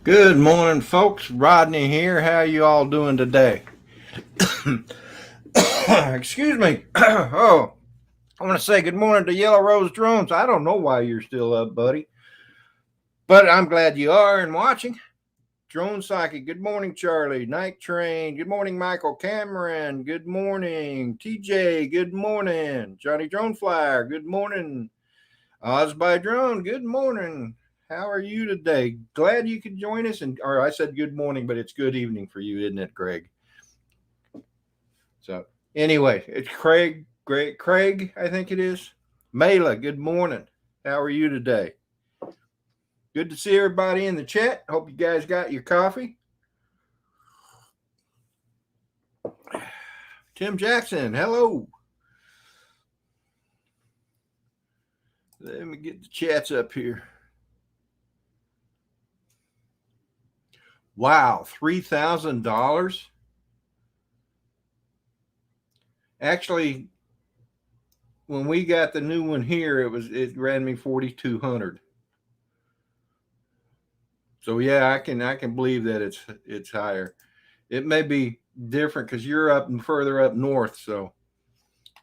Good morning, folks. Rodney here. How you all doing today? Excuse me. Oh, I want to say good morning to Yellow Rose Drones. I don't know why you're still up, buddy, but I'm glad you are and watching. Drone Psychic. Good morning, Charlie. Night Train. Good morning, Michael Cameron. Good morning, TJ. Good morning, Johnny Drone Flyer. Good morning, Oz by Drone. Good morning. How are you today? Glad you could join us. Or I said good morning, but it's good evening for you, isn't it, Greg? So anyway, it's Craig, I think it is. Mela, good morning. How are you today? Good to see everybody in the chat. Hope you guys got your coffee. Tim Jackson, hello. Let me get the chats up here. Wow, $3,000. Actually, when we got the new one here, it ran me $4,200. So yeah, I can believe that it's higher. It may be different because you're up and further up north, so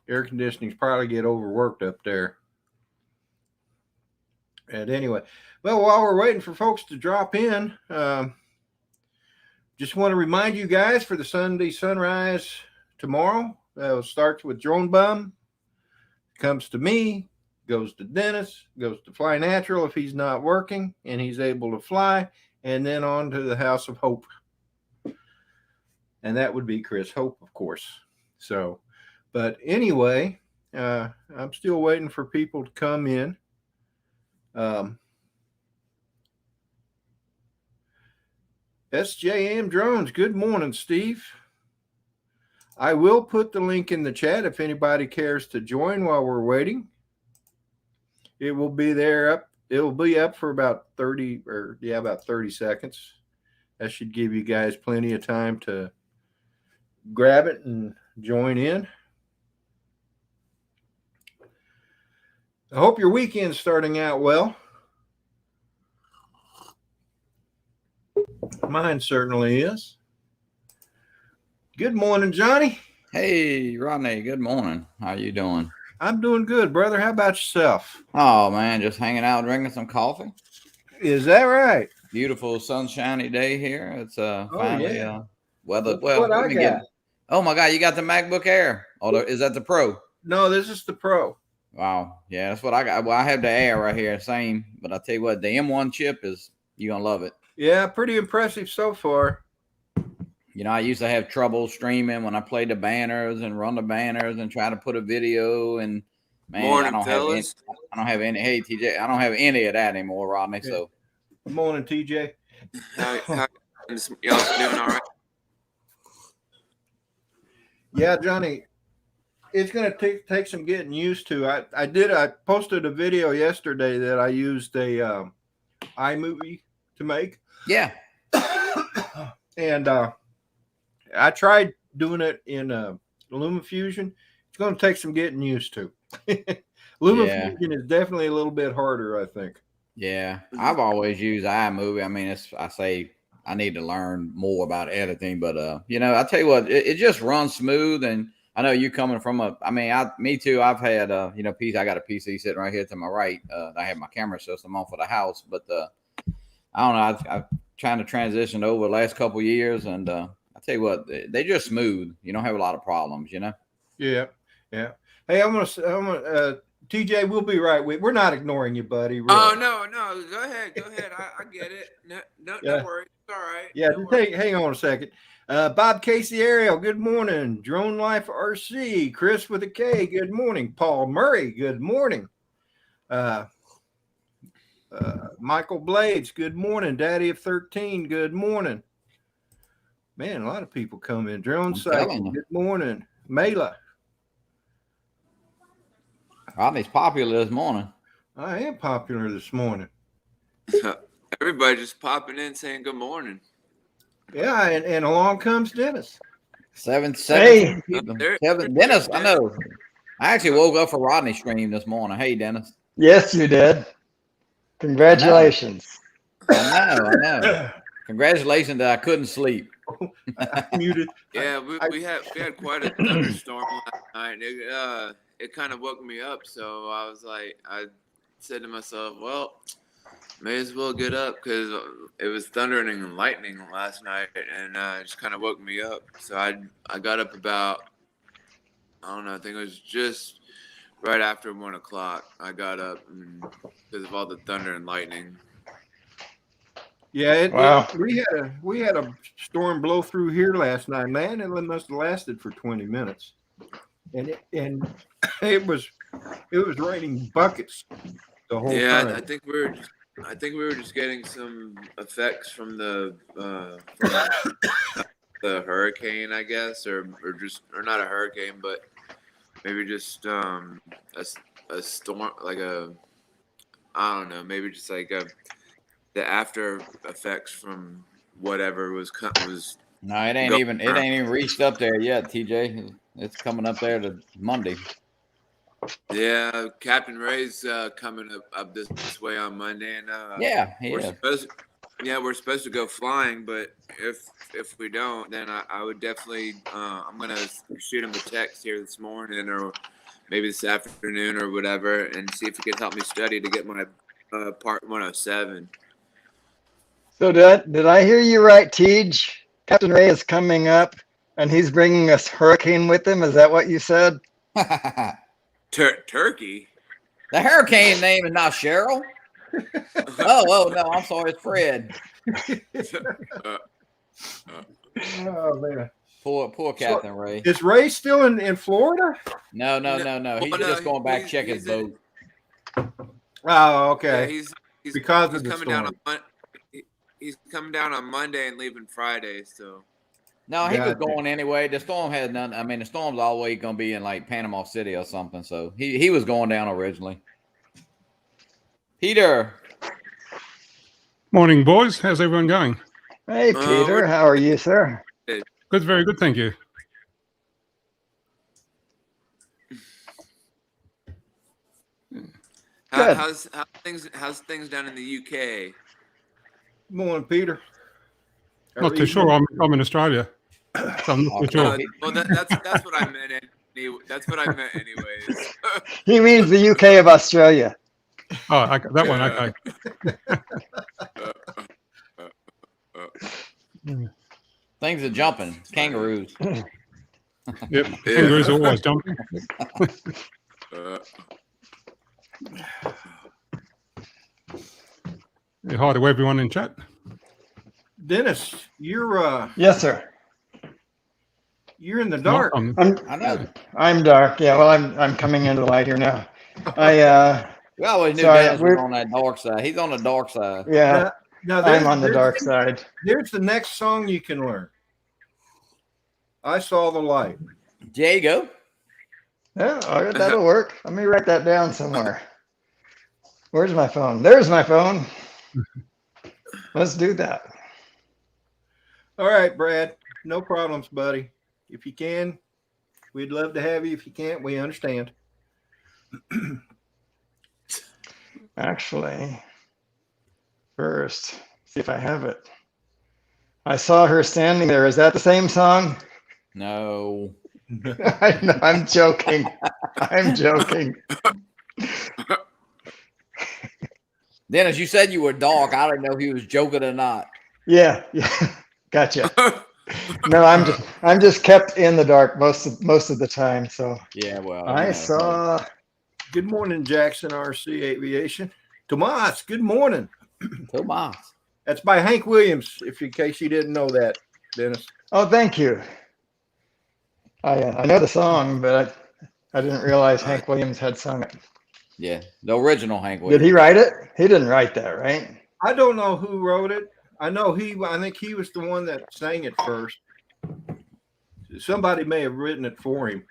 air conditioning's probably get overworked up there. And anyway, well, while we're waiting for folks to drop in, just want to remind you guys for the Sunday sunrise tomorrow. It starts with Drone Bum, comes to me, goes to Dennis, goes to Fly Natural if he's not working and he's able to fly, and then on to the House of Hope. And that would be Chris Hope, of course. So, but anyway, I'm still waiting for people to come in. SJM Drones, good morning, Steve. I will put the link in the chat if anybody cares to join while we're waiting. It will be there up. It'll be up for about 30 seconds. That should give you guys plenty of time to grab it and join in. I hope your weekend's starting out well. Mine certainly is. Good morning, Johnny. Hey, Rodney. Good morning. How you doing? I'm doing good, brother. How about yourself? Oh, man, just hanging out, drinking some coffee. Is that right? Beautiful sunshiny day here. It's finally weather. That's well, what let I me got. get. Oh my God, you got the MacBook Air? Oh, is that the Pro? No, this is the Pro. Wow, yeah, that's what I got. Well, I have the Air right here, same. But I tell you what, the M1 chip you're gonna love it. Yeah, pretty impressive so far. You know, I used to have trouble streaming when I played the banners and run the banners and try to put a video. And man, morning, I don't have any. Hey, TJ, I don't have any of that anymore, Rodney. Yeah. So, good morning, TJ. How y'all doing? All right. Yeah, Johnny, it's going to take some getting used to. I posted a video yesterday that I used a iMovie to make. Yeah. And I tried doing it in LumaFusion. It's going to take some getting used to. LumaFusion is definitely a little bit harder, I think. Yeah, I've always used iMovie. I mean, I say I need to learn more about editing, but you know, I tell you what, it just runs smooth. And I know you coming from me too. I've had you know, I got a PC sitting right here to my right. I have my camera system on for the house, but I don't know. I've trying to transition over the last couple of years, and I tell you what, they just smooth. You don't have a lot of problems, you know. Yeah. Hey, I'm gonna TJ, we'll be right with. We're not ignoring you, buddy. Really. Oh no, go ahead. I get it. No, don't worry. It's all right. Yeah, hang on a second. Bob Casey Ariel, good morning. Drone Life RC, Chris with a K, good morning. Paul Murray, good morning. Michael Blades, good morning. Daddy of 13, good morning. Man, a lot of people come in. Drone Psychic, good morning. Mela. Rodney's popular this morning. I am popular this morning. Everybody just popping in saying good morning. Yeah, and along comes Dennis. Seven. Hey, Dennis, I know. I actually woke up for Rodney's stream this morning. Hey, Dennis. Yes, you did. Congratulations. I know. Congratulations that I couldn't sleep. I muted. Yeah, we had quite a thunderstorm last night. It kind of woke me up, so I said to myself, well, may as well get up because it was thundering and lightning last night, and it just kind of woke me up. So I got up about, I don't know, I think it was just right after 1 o'clock. I got up because of all the thunder and lightning. Yeah, Wow. we had a storm blow through here last night, man. It must have lasted for 20 minutes, and it was raining buckets the whole time. I think we were just getting some effects from the hurricane, I guess, or not a hurricane, but maybe just a storm, like I don't know, maybe just like the after effects from whatever was. No, it ain't even reached up there yet, TJ. It's coming up there to Monday. Yeah, Captain Ray's coming up this way on Monday, and we're supposed to go flying, but if we don't, then I would definitely I'm gonna shoot him a text here this morning or maybe this afternoon or whatever, and see if he can help me study to get my part 107. So did I hear you right, Tej? Captain Ray is coming up, and he's bringing us hurricane with him. Is that what you said? Turkey. The hurricane name is not Cheryl. Oh no, I'm sorry, it's Fred. Oh man, Poor Captain Ray. Is Ray still in Florida? No. He's just going back check his boat. Oh, okay. Yeah, he's because of the coming storm. down he's coming down on Monday and leaving Friday. So No, he was Gotcha. going anyway. The storm had none. I mean, the storm's always going to be in like Panama City or something. So he was going down originally. Peter. Morning, boys. How's everyone going? Hey, Peter. How are you, sir? Good, very good, thank you. Good. How's things down in the UK? Morning, Peter. Not too sure. I'm in Australia, so I'm not too sure. Well, that's what I meant. That's what I meant, anyways. He means the UK of Australia. Oh, that one. Okay. Things are jumping. Kangaroos. Yep. Kangaroos are always jumping. Hi to everyone in chat. Dennis, you're Yes, sir. you're in the dark. I know. I'm dark. Yeah. Well, I'm coming into the light here now. We always knew Sorry, Dennis was on that dark side. He's on the dark side. Yeah. Now I'm on the dark side. Here's the next song you can learn. I saw the light. There you go. Yeah, all right, that'll work. Let me write that down somewhere. Where's my phone? There's my phone. Let's do that. All right, Brad. No problems, buddy. If you can, we'd love to have you. If you can't, we understand. Actually, first, see if I have it. I saw her standing there. Is that the same song? No. I know, I'm joking. I'm joking. Dennis, you said you were dark. I don't know if he was joking or not. Yeah. Gotcha. No, I'm just kept in the dark most of the time. So Yeah, well. I saw. Good morning, Jackson RC Aviation. Tomas, good morning. Tomas. That's by Hank Williams, if in case you didn't know that, Dennis. Oh, thank you. I know the song, but I didn't realize Hank Williams had sung it. Yeah, the original Hank Williams. Did he write it? He didn't write that, right? I don't know who wrote it. I think he was the one that sang it first. Somebody may have written it for him.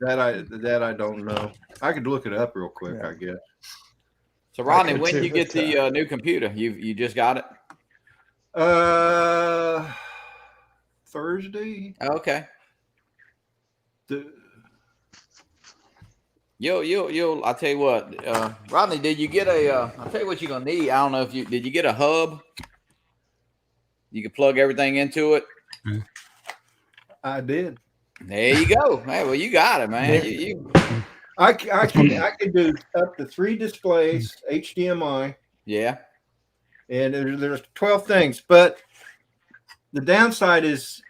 That I don't know. I could look it up real quick, I guess. So Rodney, could when too, you get but, the new computer, you just got it? Thursday. Okay. You'll. I'll tell you what, Rodney. Did you get a? I'll tell you what you're gonna need. I don't know if you did. You get a hub? You can plug everything into it. I did. There you go. Hey, well, you got it, man. I can do up to 3 displays, HDMI. Yeah. And there's 12 things, but the downside is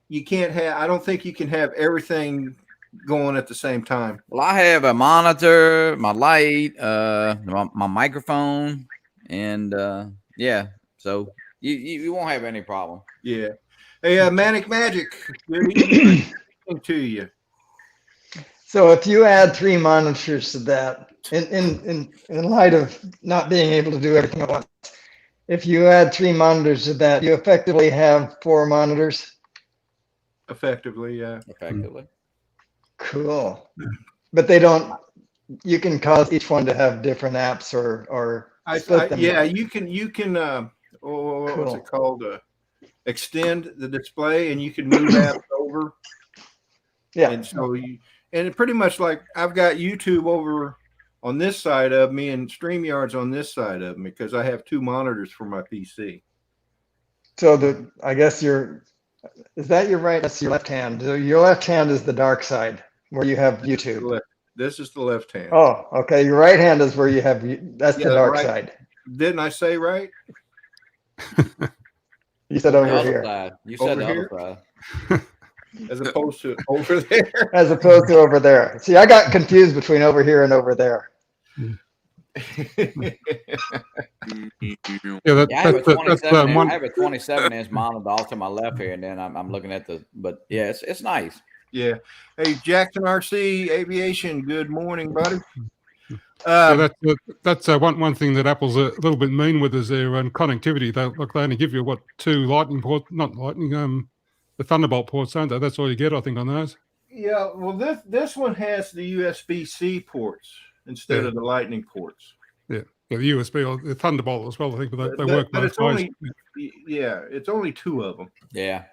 you can't have. I don't think you can have everything going at the same time. Well, I have a monitor, my light, my microphone, and yeah. So you won't have any problem. Yeah. Hey, Manic Magic, good evening to you. So if you add 3 monitors to that, in light of not being able to do everything at once, if you add 3 monitors to that, you effectively have 4 monitors. Effectively, yeah. Effectively. Cool. But they don't. You can cause each one to have different apps or split them. Yeah, you can. What's it called? Extend the display, and you can move apps over. Yeah. And so and pretty much like I've got YouTube over on this side of me and StreamYard's on this side of me because I have 2 monitors for my PC. So I guess is that your right? That's your left hand. So your left hand is the dark side where you have YouTube. This is the left hand. Oh, okay. Your right hand is where you have, that's the dark side. Didn't I say right? You said over other here. Side. You said Over the here? other side. As opposed to over there. As opposed to over there. See, I got confused between over here and over there. Yeah, I have a 27-inch monitor off to my left here, and then I'm looking at but yeah, it's nice. Yeah. Hey, Jackson RC Aviation. Good morning, buddy. That's one thing that Apple's a little bit mean with is their connectivity. They only give you 2 lightning ports, not lightning, the Thunderbolt ports, don't they? That's all you get, I think, on those. Yeah. Well, this one has the USB-C ports instead of the lightning ports. Yeah. Yeah, the USB or the Thunderbolt as well, I think, but they work both ways. It's only 2 of them. Yeah.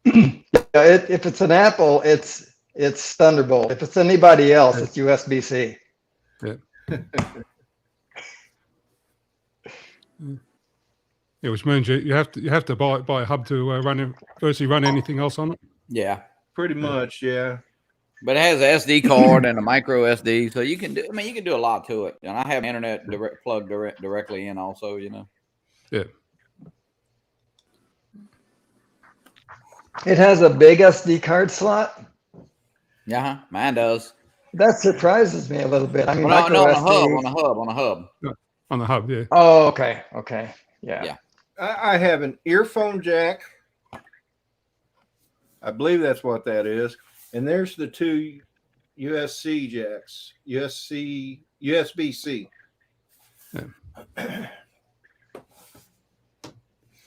If it's an Apple, it's Thunderbolt. If it's anybody else, it's USB-C. Yeah. Yeah, which means you have to buy a hub to run anything else on it. Yeah. Pretty much, yeah. But it has an SD card and a micro SD, so you can do. I mean, you can do a lot to it. And I have internet plugged directly in, also. Yeah. It has a big SD card slot. Yeah, mine does. That surprises me a little bit. I mean, on the hub. On the hub, yeah. Oh, okay. Yeah. I have an earphone jack. I believe that's what that is. And there's the 2 USB jacks. USB-C.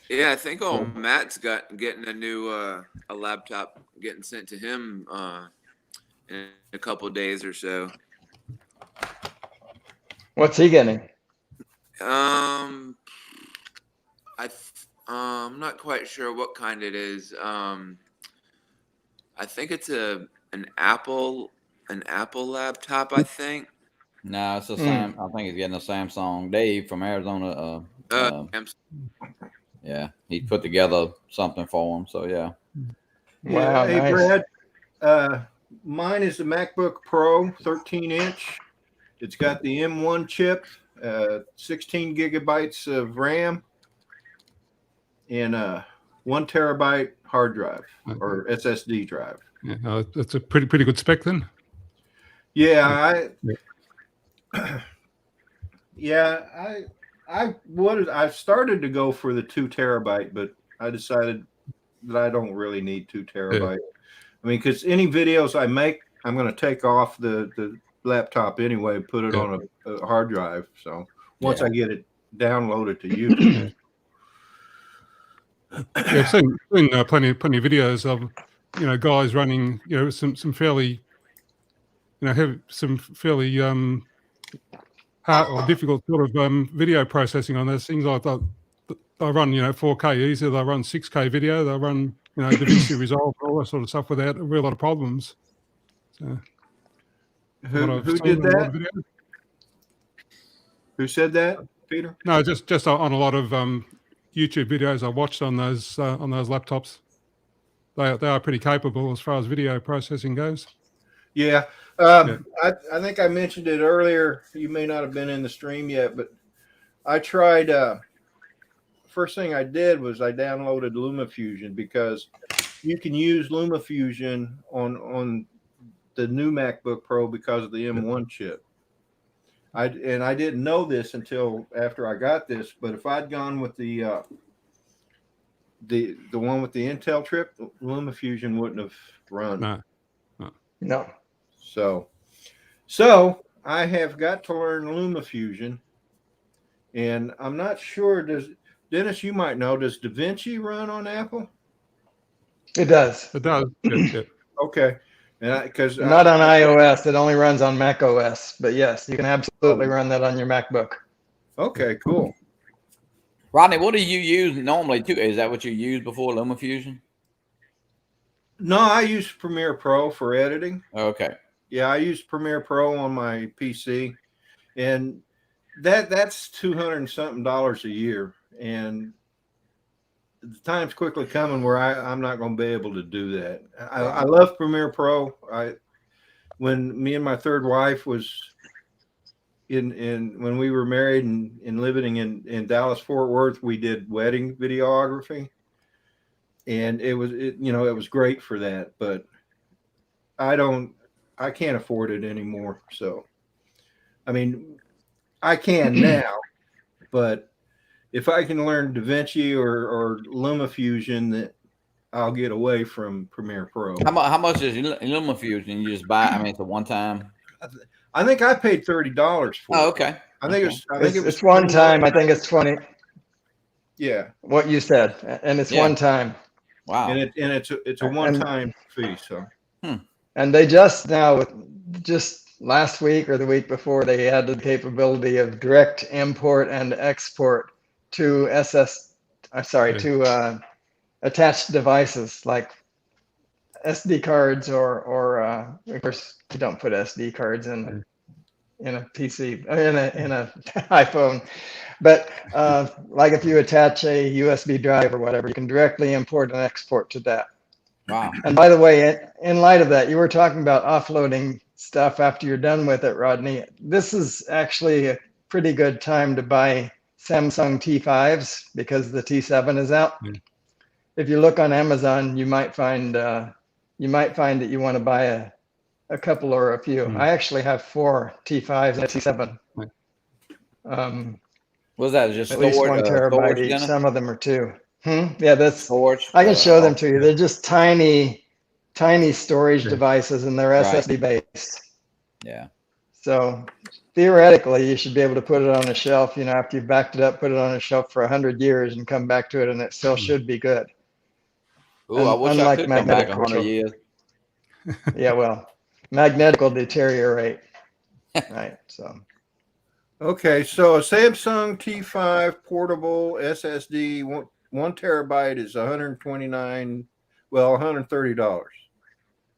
Yeah, I think Matt's getting a new a laptop getting sent to him in a couple of days or so. What's he getting? I'm not quite sure what kind it is. I think it's an Apple laptop. I think. No, it's the same. I think he's getting a Samsung. Dave from Arizona. Yeah, he put together something for him. So yeah. Wow. Hey, nice. Brad. Mine is the MacBook Pro, 13-inch. It's got the M1 chip, 16 gigabytes of RAM, and 1 terabyte hard drive or SSD drive. Yeah, that's a pretty good spec then. Yeah, I've started to go for the 2 terabyte, but I decided that I don't really need 2 terabyte. Yeah. I mean, because any videos I make, I'm going to take off the laptop anyway, put it on a hard drive. So once I get it downloaded to YouTube. I've seen plenty of videos of guys running some fairly have some fairly hard or difficult sort of video processing on those things. Like they'll run 4K easy, they'll run 6K video, they'll run DaVinci Resolve, all that sort of stuff without a real lot of problems. So. Who did that? Who said that, Peter? No, just on a lot of YouTube videos I watched on those laptops. They are pretty capable as far as video processing goes. Yeah. Yeah. I think I mentioned it earlier. You may not have been in the stream yet, but I tried. First thing I did was I downloaded LumaFusion because you can use LumaFusion on the new MacBook Pro because of the M1 chip. I didn't know this until after I got this, but if I'd gone with the one with the Intel chip, LumaFusion wouldn't have run. No. So I have got to learn LumaFusion, and I'm not sure. Dennis, you might know, does DaVinci run on Apple? It does. It does. Yeah. Okay. And because not on iOS, it only runs on Mac OS. But yes, you can absolutely run that on your MacBook. Okay, cool. Rodney, what do you use normally too? Is that what you used before LumaFusion? No, I use Premiere Pro for editing. Okay. Yeah, I use Premiere Pro on my PC, and that's $200 and something a year. And the time's quickly coming where I'm not going to be able to do that. I love Premiere Pro. When me and my third wife was when we were married and living in Dallas Fort Worth, we did wedding videography, and it was great for that. But I can't afford it anymore. So, I mean, I can now, but if I can learn DaVinci or LumaFusion, that I'll get away from Premiere Pro. How much is LumaFusion? You just buy? I mean, it's a one time. I think I paid $30 for it. Oh, okay. I think it was it's one time. I think it's 20. Yeah. What you said, and it's one time. Wow. And it's a one-time fee. So. And they just last week or the week before, they added the capability of direct import and export to to attached devices like SD cards or of course you don't put SD cards in a PC in a iPhone, but like if you attach a USB drive or whatever, you can directly import and export to that. Wow. And by the way, in light of that, you were talking about offloading stuff after you're done with it, Rodney. This is actually a pretty good time to buy Samsung T5s because the T7 is out. If you look on Amazon, you might find that you want to buy a couple or a few. I actually have 4 T5s and a T7. Was that just at least 1 terabyte each? Jenna? Some of them are 2. Yeah, that's Storage. I can show them to you. They're just tiny storage devices, and they're SSD based. Yeah. So theoretically, you should be able to put it on a shelf. After you've backed it up, put it on a shelf for 100 years, and come back to it, and it still should be good. Oh, I wish I could come back 100 years. Yeah, well, magnetic will deteriorate. Right. So. Okay, so a Samsung T5 portable SSD 1 terabyte is $130.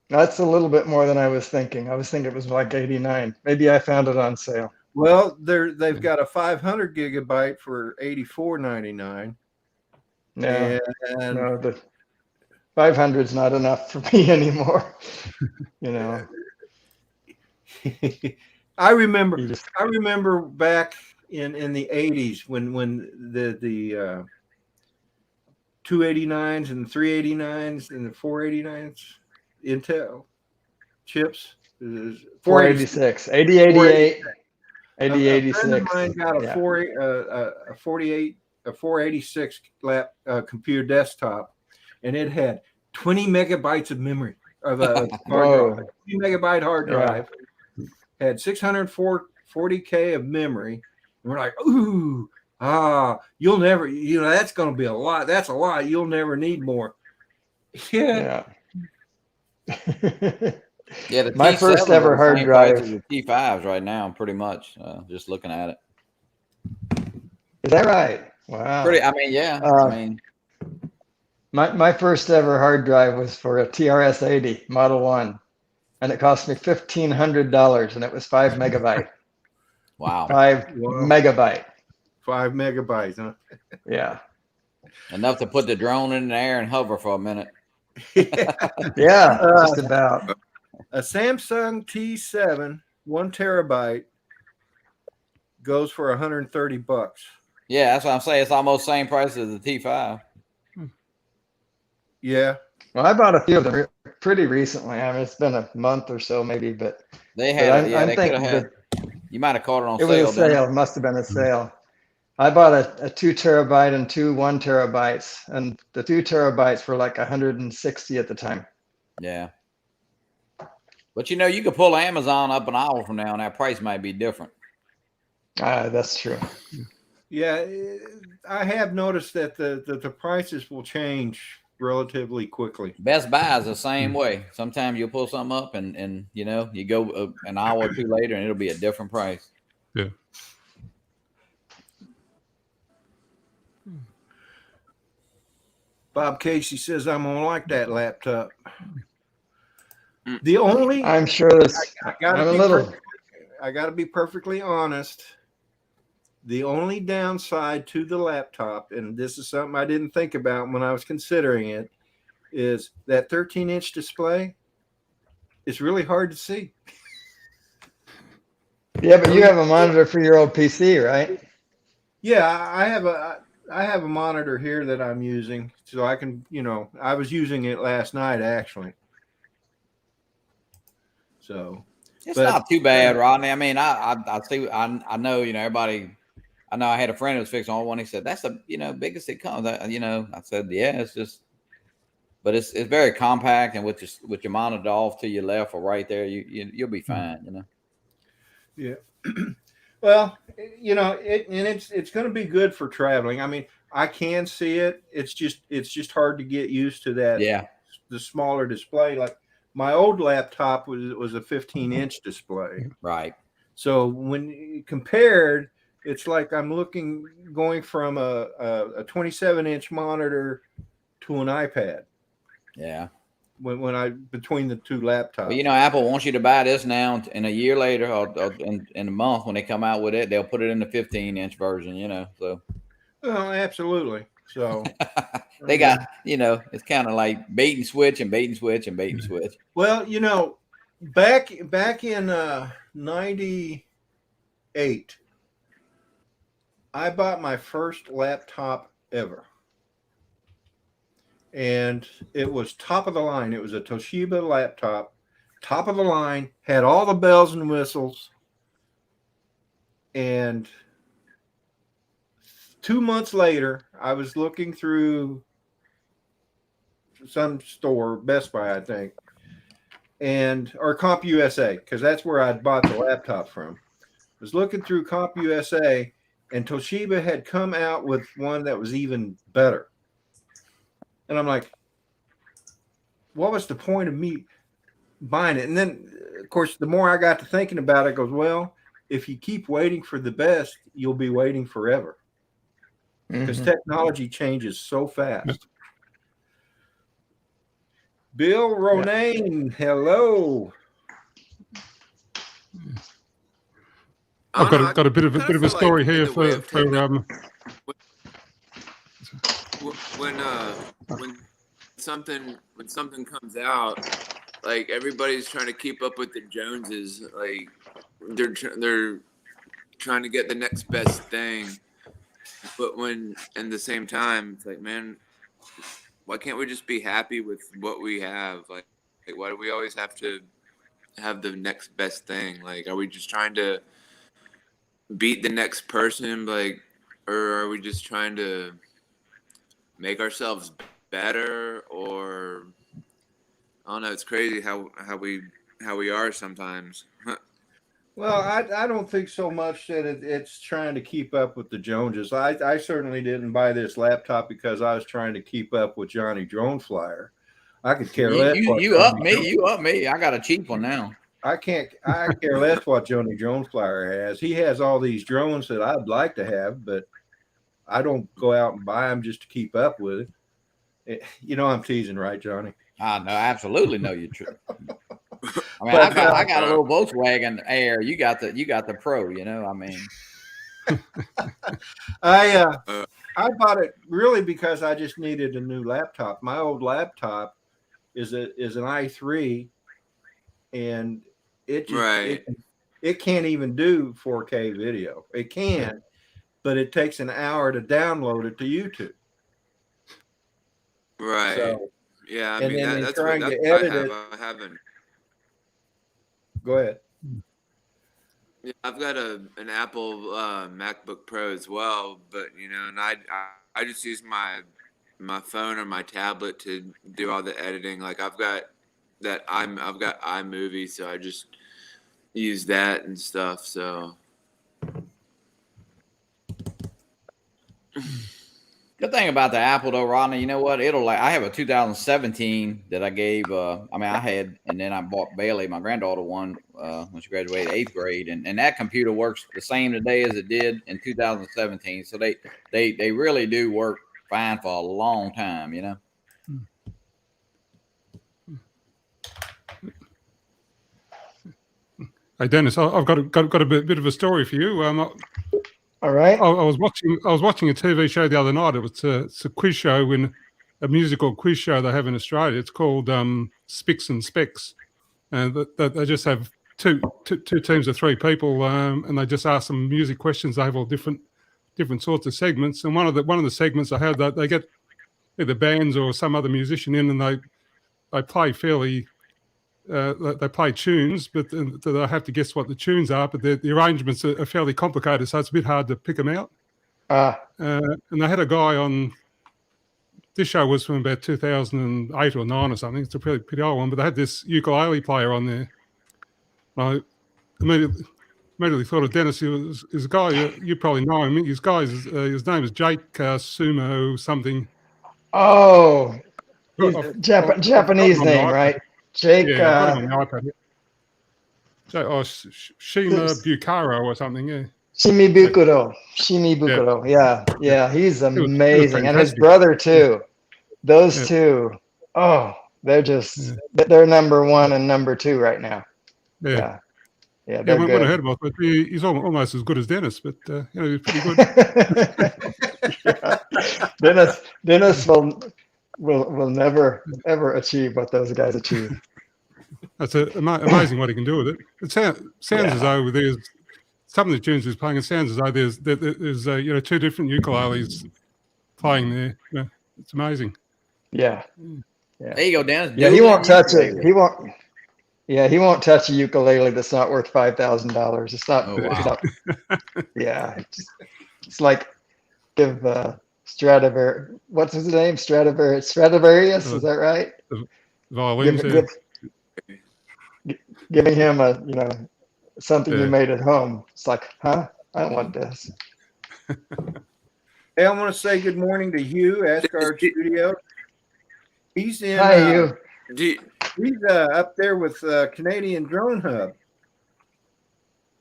That's a little bit more than I was thinking. I was thinking it was like 89. Maybe I found it on sale. Well, they've got a 500 gigabyte for $84.99. No, the 500 is not enough for me anymore. I remember back in the 80s when the 289s and the 389s and the 489s Intel chips. 486, 8088, 8086. A friend of mine got a 486 computer desktop, and it had 20 megabytes of memory of a hard drive, 20 megabyte hard drive. Had 640K of memory. And we're like, ooh, you'll never, that's going to be a lot. That's a lot. You'll never need more. Yeah. Yeah. My first ever hard drive. The T5s right now, pretty much. Just looking at it. Is that right? Wow. My first ever hard drive was for a TRS-80 Model 1. and it cost me $1,500, and it was 5 megabyte. Wow. 5 Wow. megabyte. 5 megabytes, huh? Yeah. Enough to put the drone in the air and hover for a minute. Yeah, just about. A Samsung T7, 1 terabyte, goes for $130. Yeah, that's what I'm saying. It's almost same price as the T5. Yeah. Well, I bought a few of them pretty recently. I mean, it's been a month or so maybe, but They had, I'm they could thinking have had. You might have caught it on it was sale. a sale. It must have been a sale. I bought a 2 terabyte and 2 1 terabytes, and the 2 terabytes were like 160 at the time. Yeah. But you could pull Amazon up an hour from now, and that price might be different. That's true. Yeah, I have noticed that the prices will change relatively quickly. Best Buy is the same way. Sometimes you'll pull something up, and you go an hour or two later, and it'll be a different price. Yeah. Bob Casey says I'm gonna like that laptop. The only I'm sure there's. I gotta I'm a be little. I gotta be perfectly honest. The only downside to the laptop, and this is something I didn't think about when I was considering it, is that 13-inch display is really hard to see. Yeah, but you have a monitor for your old PC, right? Yeah, I have a monitor here that I'm using, so I can, I was using it last night actually. So It's not too bad, Rodney. I mean, I see. I know. Everybody. I know. I had a friend who was fixing on one. He said, "That's the biggest it comes." I said, "Yeah, it's just." But it's very compact, and with your monitor off to your left or right there, you'll be fine. Yeah. Well, it's going to be good for traveling. I mean, I can see it. It's just hard to get used to that. Yeah. The smaller display, like my old laptop was a 15-inch display. Right. So when compared, it's like I'm going from a 27-inch monitor to an iPad. Yeah. Between the two laptops. Well, Apple wants you to buy this now, and a year later or in a month when they come out with it, they'll put it in the 15-inch version. So. Oh, absolutely. So they got, it's kind of like bait and switch and bait and switch and bait and switch. Well, back in 98, I bought my first laptop ever. And it was top of the line. It was a Toshiba laptop, top of the line, had all the bells and whistles. And 2 months later, I was looking through some store, Best Buy, I think, or CompUSA, because that's where I'd bought the laptop from. I was looking through CompUSA, and Toshiba had come out with one that was even better. And I'm like, what was the point of me buying it? And then, of course, the more I got to thinking about it, it goes, well, if you keep waiting for the best, you'll be waiting forever. Because technology changes so fast. Bill Ronayne, hello. I've got a bit of a story here for when something comes out, like everybody's trying to keep up with the Joneses, like they're trying to get the next best thing, but when in the same time it's like, man, why can't we just be happy with what we have? Like why do we always have to have the next best thing? Like, are we just trying to beat the next person, like, or are we just trying to make ourselves better? Or I don't know. It's crazy how we are sometimes. Well, I don't think so much that it's trying to keep up with the Joneses. I certainly didn't buy this laptop because I was trying to keep up with Johnny Drone Flyer. I could care less. You up me. I got a cheap one now. I care less what Johnny Drone Flyer has. He has all these drones that I'd like to have, but I don't go out and buy them just to keep up with it. I'm teasing, right, Johnny? I know, absolutely know you're true. I mean, But, I got a little Volkswagen Air. You got the Pro. You know, I mean, I bought it really because I just needed a new laptop. My old laptop is an i3, and it just Right. it can't even do 4K video. It can, but it takes an hour to download it to YouTube. Right. So, Yeah. I and mean, then in that's trying what to I edit have. it, I haven't. go ahead. Yeah, I've got an Apple MacBook Pro as well, but and I just use my phone or my tablet to do all the editing. Like I've got iMovie, so I just use that and stuff. So good thing about the Apple though, Rodney, you know what? I have a 2017 that I gave. I had, and then I bought Bailey, my granddaughter, one when she graduated 8th grade, and that computer works the same today as it did in 2017. So they really do work fine for a long time, you know. Hey Dennis, I've got a bit of a story for you. All right. I was watching a TV show the other night. It's a quiz show, a musical quiz show they have in Australia. It's called Spicks and Specs, and they just have two teams of 3 people, and they just ask them music questions. They have all different sorts of segments, and one of the segments they have, they get either bands or some other musician in, and they play fairly. They play tunes, but they have to guess what the tunes are. But the arrangements are fairly complicated, so it's a bit hard to pick them out. And they had a guy on. This show was from about 2008 or 9 or something. It's a pretty old one, but they had this ukulele player on there. I immediately thought of Dennis. He's a guy you probably know him. His name is Jake Sumo something. Oh, Japanese name, right? Jake. Yeah, I've got him on the iPad. Yeah. Shima Bukaro or something. Yeah. Shimibukuro. Yeah. He's amazing, and his brother too. Those two. Oh, they're just they're number 1 and number 2 right now. Yeah. They're when good. I heard about it, he's almost as good as Dennis, but he's pretty good. Dennis will never ever achieve what those guys achieve. That's amazing what he can do with it. It sounds as though there's some of the tunes he's playing. It sounds as though there's 2 different ukuleles playing there. Yeah, it's amazing. Yeah. There you go, Dennis. Yeah, he won't touch it. He won't. Yeah, he won't touch a ukulele that's not worth $5,000. It's not. Oh, wow. Yeah, it's like give Stradivarius. What's his name? Stradivarius. Is that right? Violins. Giving him something you made at home. It's like, huh? I don't want this. Hey, I want to say good morning to Hugh, Asgard Studio. He's in. Hi, Hugh. He's up there with Canadian Drone Hub.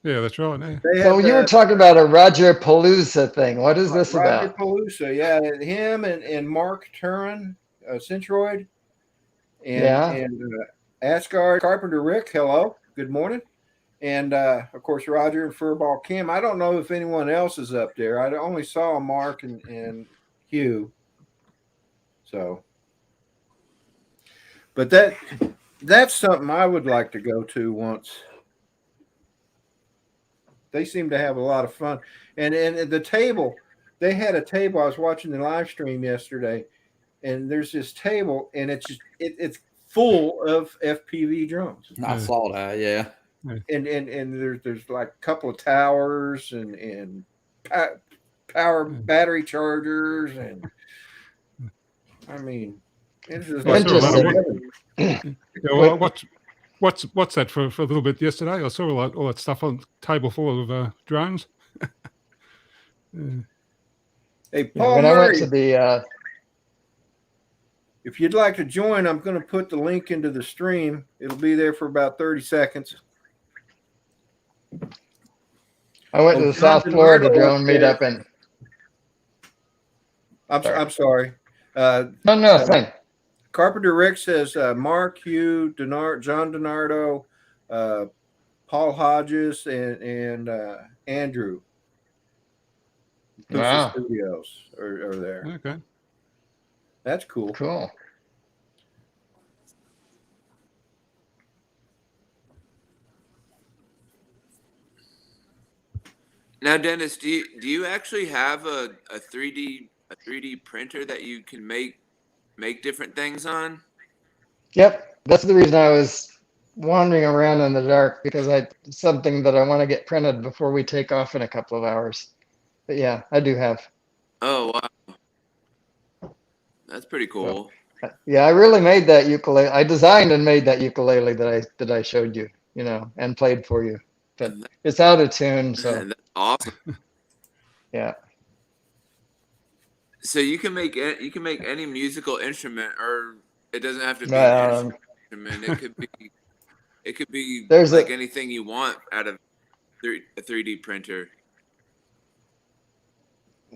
Yeah, that's right. Yeah. So you were talking about a Roger Palooza thing. What is this Roger about? Palooza, yeah. Him and Mark Turin, Centroid, and Asgard Carpenter Rick. Hello, good morning. And of course, Roger and Furball Kim. I don't know if anyone else is up there. I only saw Mark and Hugh. So, but that's something I would like to go to once. They seem to have a lot of fun. And the table, they had a table. I was watching the live stream yesterday, and there's this table, and it's full of FPV drones. I saw that, yeah. And there's like a couple of towers and power battery chargers, and I mean, it's just like what's that for a little bit yesterday? I saw all that stuff on the table full of drones. Hey, Paul when Murray, I went to the if you'd like to join, I'm going to put the link into the stream. It'll be there for about 30 seconds. I went to the South Florida drone meetup, and I'm sorry. no, fine. Carpenter Rick says Mark, Hugh, John DiNardo, Paul Hodges, and Andrew. Pusa Wow. Studios are there. Okay. That's cool. Cool. Now, Dennis, do you actually have a 3D printer that you can make different things on? Yep. That's the reason I was wandering around in the dark, because something that I want to get printed before we take off in a couple of hours. But yeah, I do have. Oh wow, that's pretty cool. Yeah, I really made that ukulele. I designed and made that ukulele that I showed you, and played for you. But it's out of tune, so That's awesome. yeah. So you can make any musical instrument, or it doesn't have to be an instrument. It could be There's like anything you want out of a 3D printer.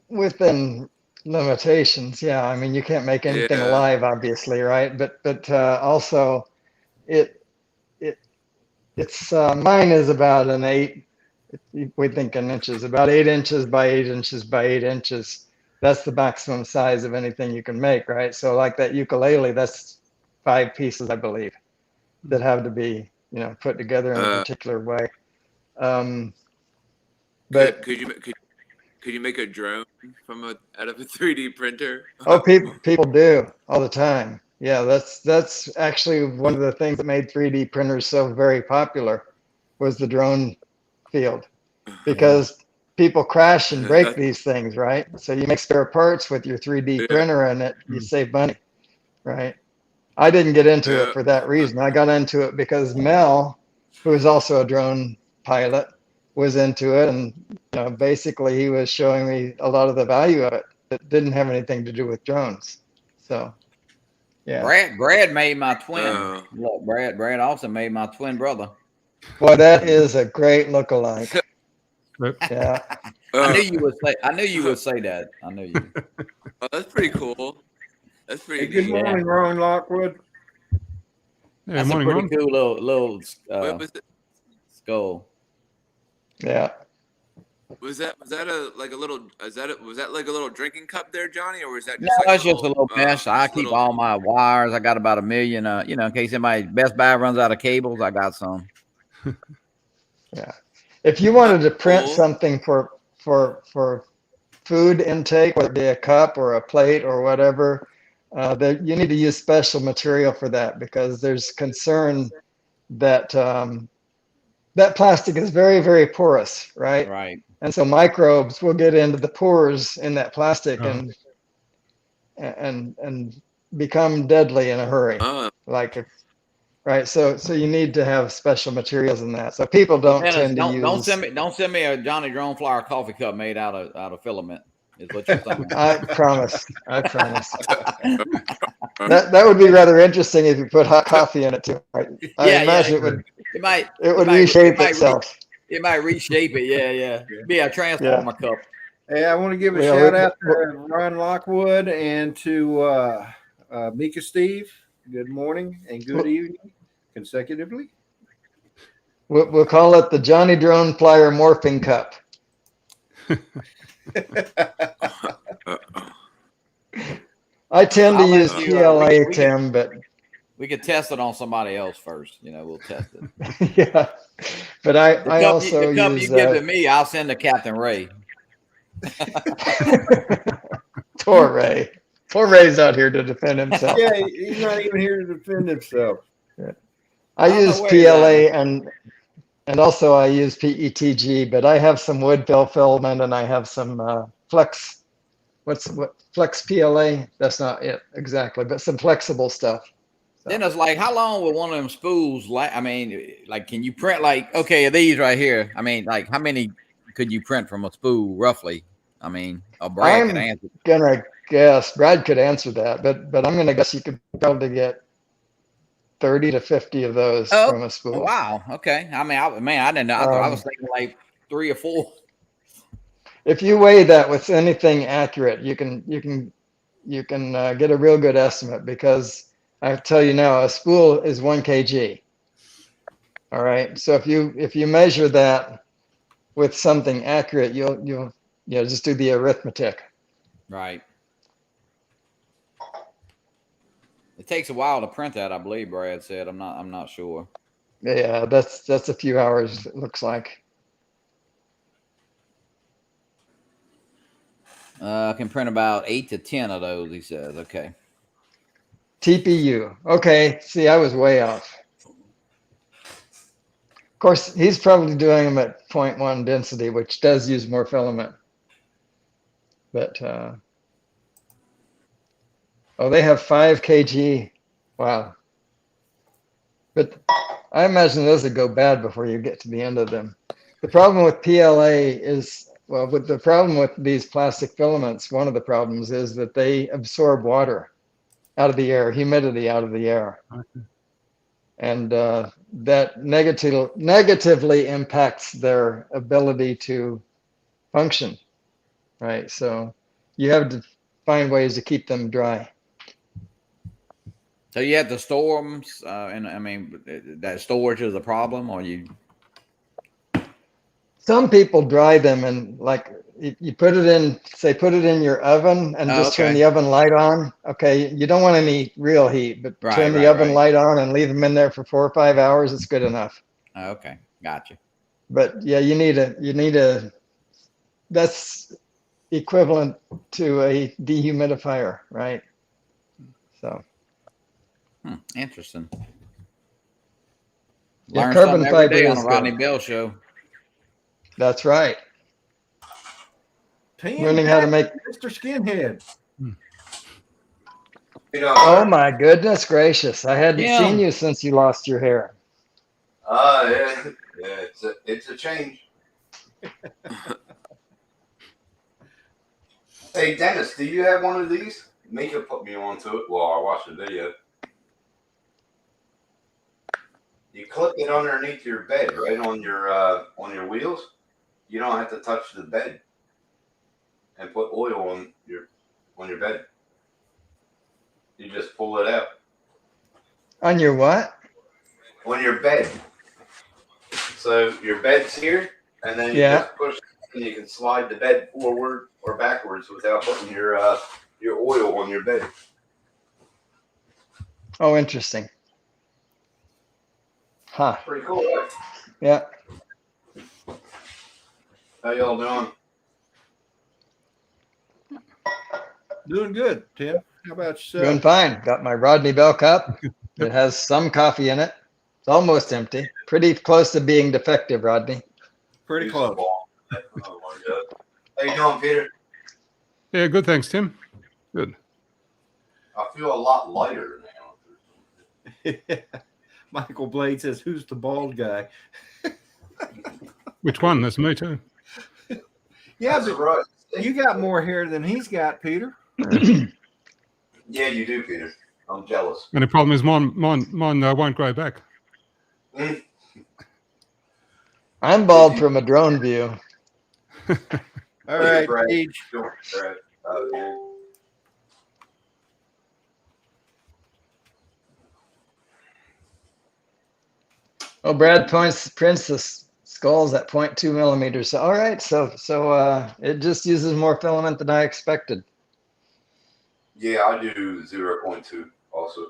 Within limitations, yeah. I mean, you can't make anything Yeah. alive, obviously, right? But also, it's mine is about an 8. We think in inches, about 8 inches by 8 inches by 8 inches. That's the maximum size of anything you can make, right? So like that ukulele, that's 5 pieces, I believe, that have to be, put together in a particular way. But could you make a drone out of a 3D printer? oh, people do all the time. Yeah, that's actually one of the things that made 3D printers so very popular, was the drone field, because people crash and break these things, right? So you make spare parts with your 3D printer, and you save money, right? I didn't get into it for that reason. I got into it because Mel, who is also a drone pilot, was into it, and basically he was showing me a lot of the value of it that didn't have anything to do with drones. So yeah. Brad made my twin. Look, Brad also made my twin brother. Well, that is a great lookalike. Yeah. I knew you would say that. I knew you. Oh, that's pretty cool. That's pretty Good neat. morning, Ron Lockwood. Yeah, That's morning, a pretty Ron. cool little Was skull. Yeah. that like a little drinking cup there, Johnny, or was that No, just like that's just a little mess. I keep all my wires. I got about 1 million. In case somebody Best Buy runs out of cables, I got some. Yeah. If you wanted to print Cool. something for food intake, whether it be a cup or a plate or whatever, that you need to use special material for that, because there's concern that that plastic is very, very porous, right? Right. And so microbes will get into the pores in that plastic and become deadly in a hurry. Right. So you need to have special materials in that. So people don't tend to use. Don't send me a Johnny Drone Flower coffee cup made out of filament. Is what you're saying. I promise. That would be rather interesting if you put hot coffee in it too. Right? I imagine it would reshape itself. It might reshape it. Yeah. Be a transformer cup. Hey, I want to give a shout out to Ron Lockwood and to Mika Steve. Good morning and good evening consecutively. We'll call it the Johnny Drone Flyer Morphing Cup. I tend to use PLA, Tim, but we could test it on somebody else first. We'll test it. Yeah, but I also the cup use. You give to me, I'll send to Captain Ray. Poor Ray. Poor Ray's out here to defend himself. Yeah, he's not even here to defend himself. Yeah. I use PLA and also I use PETG, but I have some wood fill filament and I have some flex. Flex PLA? That's not it exactly, but some flexible stuff. So. Then it's like, how long would one of them spools I mean, like, can you print these right here? I mean, like, how many could you print from a spool roughly? I mean, Brad could answer. Gonna guess Brad could answer that, but I'm gonna guess you could probably get 30 to 50 of those from a spool. Wow. Okay. I mean, I didn't know. I was thinking like 3 or 4. If you weigh that with anything accurate, you can get a real good estimate, because I tell you now, a spool is 1 kg. All right. So if you measure that with something accurate, you'll just do the arithmetic. Right. It takes a while to print that, I believe Brad said. I'm not sure. Yeah, that's a few hours, it looks like. I can print about 8 to 10 of those, he says. Okay. TPU. Okay. See, I was way off. Of course, he's probably doing them at 0.1 density, which does use more filament. But oh, they have 5 kg. Wow. But I imagine those would go bad before you get to the end of them. The problem with PLA is, well, with the problem with these plastic filaments, one of the problems is that they absorb water out of the air, humidity out of the air. Okay. And that negatively impacts their ability to function, right? So you have to find ways to keep them dry. So you have to store them, and I mean, that storage is a problem, or you? Some people dry them and like you put it in, say, put it in your oven and just turn the oven light on. Okay, you don't want any real heat, but turn the oven light on and leave them in there for 4 or 5 hours. It's good enough. Okay, gotcha. But yeah, you need a. That's equivalent to a dehumidifier, right? So. Interesting. Yeah, Learn carbon something every fiber day on is a Rodney good. Bell show. That's right. Tim, Learning how to make. Mr. Skinhead. Oh my goodness gracious! I hadn't Yeah. seen you since you lost your hair. Yeah, it's a change. Hey Dennis, do you have one of these? Mika put me onto it while I watched the video. You clip it underneath your bed, right on your wheels. You don't have to touch the bed, and put oil on your bed. You just pull it out. On your what? On your bed. So your bed's here, and then you just push, and you can slide the bed forward or backwards without putting your oil on your bed. Oh, interesting. Huh. Pretty cool, right? Yeah. How y'all doing? Doing good, Tim. How about yourself? Doing fine. Got my Rodney Bell cup. It has some coffee in it. It's almost empty. Pretty close to being defective, Rodney. Pretty close. Oh my God. How you doing, Peter? Yeah, good. Thanks, Tim. Good. I feel a lot lighter now. Michael Blade says, "Who's the bald guy?" Which one? That's me too. Yeah, That's but right. you got more hair than he's got, Peter. Yeah, you do, Peter. I'm jealous. And the problem is mine won't grow back. I'm bald from a drone view. All right, Brad. Paige. Brad. Oh, Brad prints the skulls at 0.2 millimeters. So, all right. So it just uses more filament than I expected. Yeah, I do 0.2 also.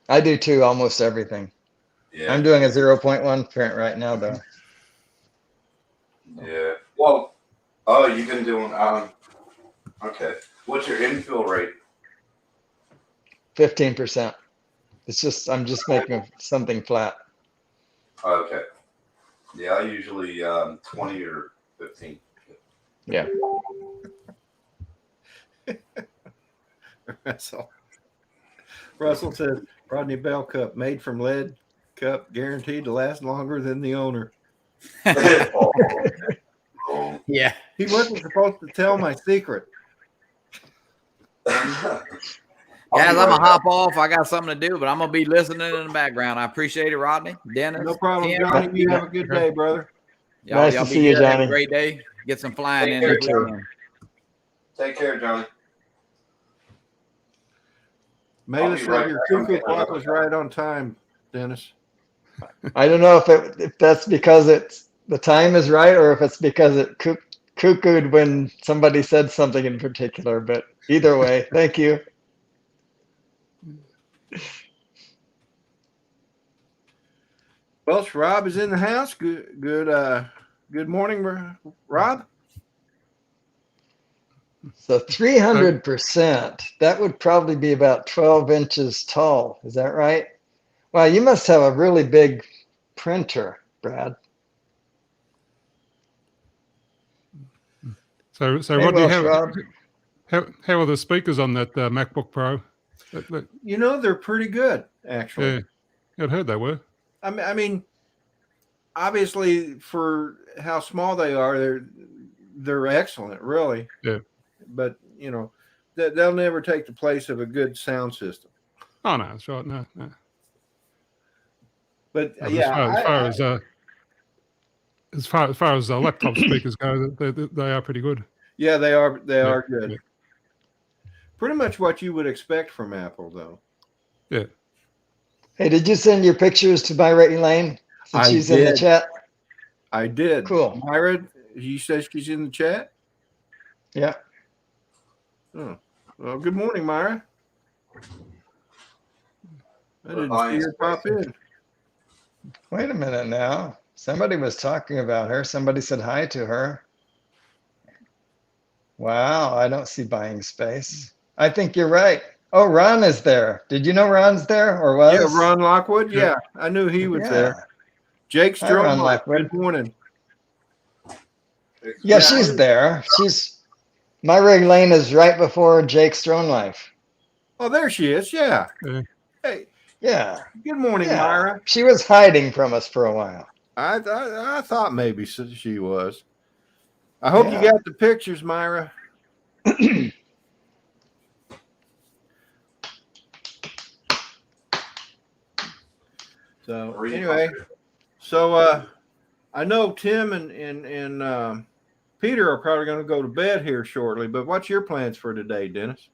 I do too, almost everything. Yeah. I'm doing a 0.1 print right now, though. Yeah. Well, oh, you've been doing, okay. What's your infill rate? 15%. It's just, I'm just making something flat. Okay. Yeah, I usually 20 or 15. Yeah. Russell says, Rodney Bell cup made from lead cup, guaranteed to last longer than the owner. Yeah. He wasn't supposed to tell my secret. Guys, I'm going to hop off. I got something to do, but I'm going to be listening in the background. I appreciate it, Rodney. Dennis. No problem, Tim. Johnny. You have a good day, brother. Nice to be see you, good. Have Johnny. a great day. Get some flying in. Take care, this weekend. Take care, Johnny. Mela be said right your back. I'm cuckoo getting clock another was cup. right on time, Dennis. I don't know if that's because the time is right or if it's because it cuckooed when somebody said something in particular. But either way, thank you. Welsh Rob is in the house. Good morning, Rob. So 300%, that would probably be about 12 inches tall. Is that right? Wow, you must have a really big printer, Brad. So Hey, Rodney, Welsh Rob. how are the speakers on that MacBook Pro? You know, they're pretty good, actually. Yeah, I'd heard they were. I mean, obviously, for how small they are, they're excellent, really. Yeah. But you know, they'll never take the place of a good sound system. Oh no, that's right. No. But No, but yeah, as far as laptop speakers go, they are pretty good. yeah, they are Yeah, good. yeah. Pretty much what you would expect from Apple, though. Yeah. Hey, did you send your pictures to Myra Elaine since I she's in the did. chat? I did. Cool. Myra, you said she's in the chat. Yeah. Oh, well, good morning, Myra. I didn't see her pop in. Wait a minute now. Somebody was talking about her. Somebody said hi to her. Wow, I don't see buying space. I think you're right. Oh, Ron is there. Did you know Ron's there or was? Yeah, Ron Lockwood. Yeah. Yeah, I knew he was Yeah. there. Jake Hi, Ron Stromlight. Lockwood. Good morning. Yeah, she's there. Myra Elaine is right before Jake Stronelife. Oh, there she is. Yeah. Yeah. Hey, Yeah. good morning, Yeah. Myra. She was hiding from us for a while. I thought maybe she was. I hope you Yeah. got the pictures, Myra. So anyway, I know Tim and Peter are probably going to go to bed here shortly. But what's your plans for today, Dennis?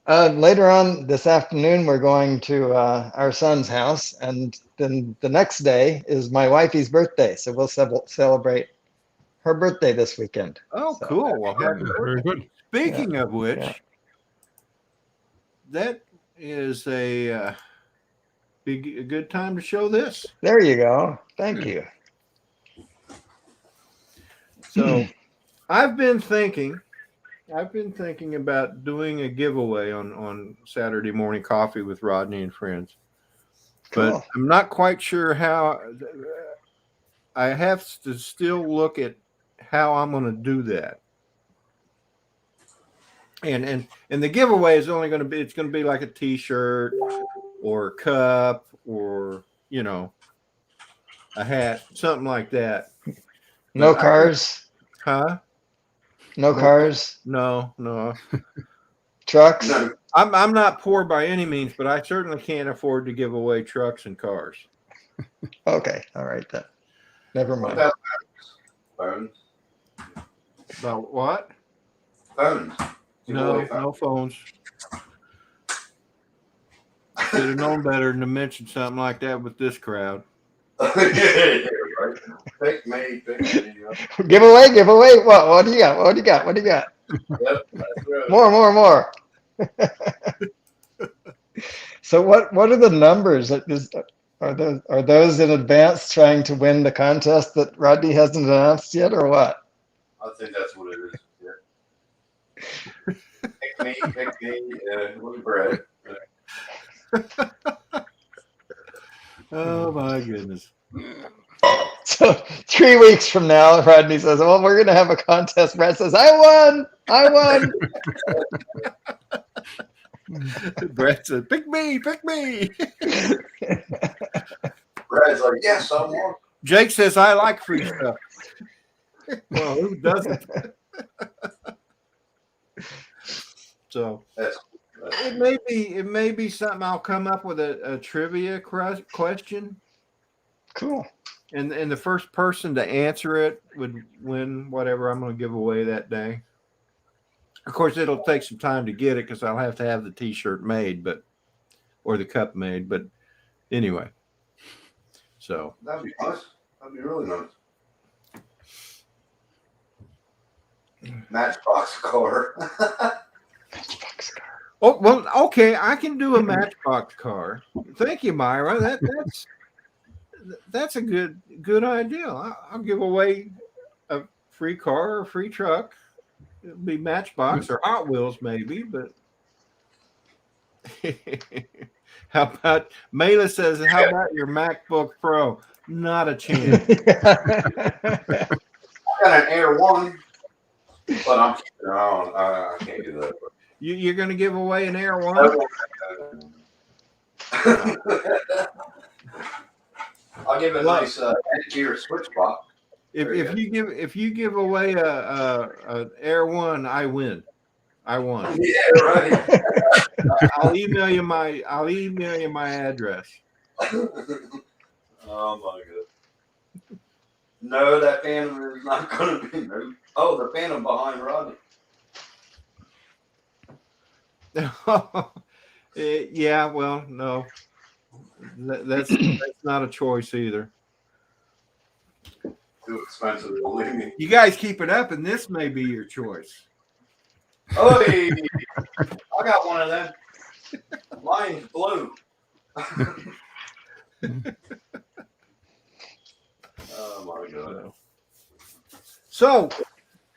Later on this afternoon, we're going to our son's house, and then the next day is my wifey's birthday. So we'll celebrate her birthday this weekend. Oh, So, cool. Well, happy Very birthday. good. Speaking of which, yeah. that is a good time to show this. There you go. Thank Yeah. you. So I've been thinking about doing a giveaway on Saturday morning coffee with Rodney and friends. But Cool. I'm not quite sure how. I have to still look at how I'm going to do that. And the giveaway is only going to be, it's going to be like a T-shirt or a cup or, you know, a hat, something like that. No But cars. Huh? No cars. No. Trucks. No. I'm not poor by any means, but I certainly can't afford to give away trucks and cars. Okay. All right then. Never What mind. about phones? About what? Phones. Give away No phones. Should have known better than to mention something like that with this crowd. Yeah, right. Pick me. Give away. What do you got? What do you got? Yep, that's right. More. So what are the numbers? Are those in advance trying to win the contest that Rodney hasn't announced yet, or what? I think that's what it is. Yeah. Pick me, with bread. Oh my goodness. So 3 weeks from now, Rodney says, "Well, we're going to have a contest." Brad says, "I won." Brett said, pick me. Brad's like, yes, I want. Jake says, I like free stuff. Well, who doesn't? So it may be something I'll come up with a trivia question. Cool. And the first person to answer it would win whatever I'm going to give away that day. Of course, it'll take some time to get it because I'll have to have the T-shirt made, or the cup made. But anyway, so That'd be nice. That'd be really nice. Matchbox car. oh well, okay, I can do a Matchbox car. Thank you, Myra. That's a good idea. I'll give away a free car or a free truck. It'll be Matchbox or Hot Wheels, maybe, but how about Mela says, how about your MacBook Pro? Not a chance. I got an Air 1, but I can't do that. You're going to give away an Air 1? I'll give it a nice gear switch box. If you give away a Air 1, I win. I won. Yeah, right. I'll email you my address. Oh my god. No, that Phantom is not going to be moved. Oh, the Phantom behind Rodney. Yeah, well, no. That's not a choice either. Too expensive, believe me. You guys keep it up, and this may be your choice. Oh, hey, I got one of them. Mine's blue. Oh my god. So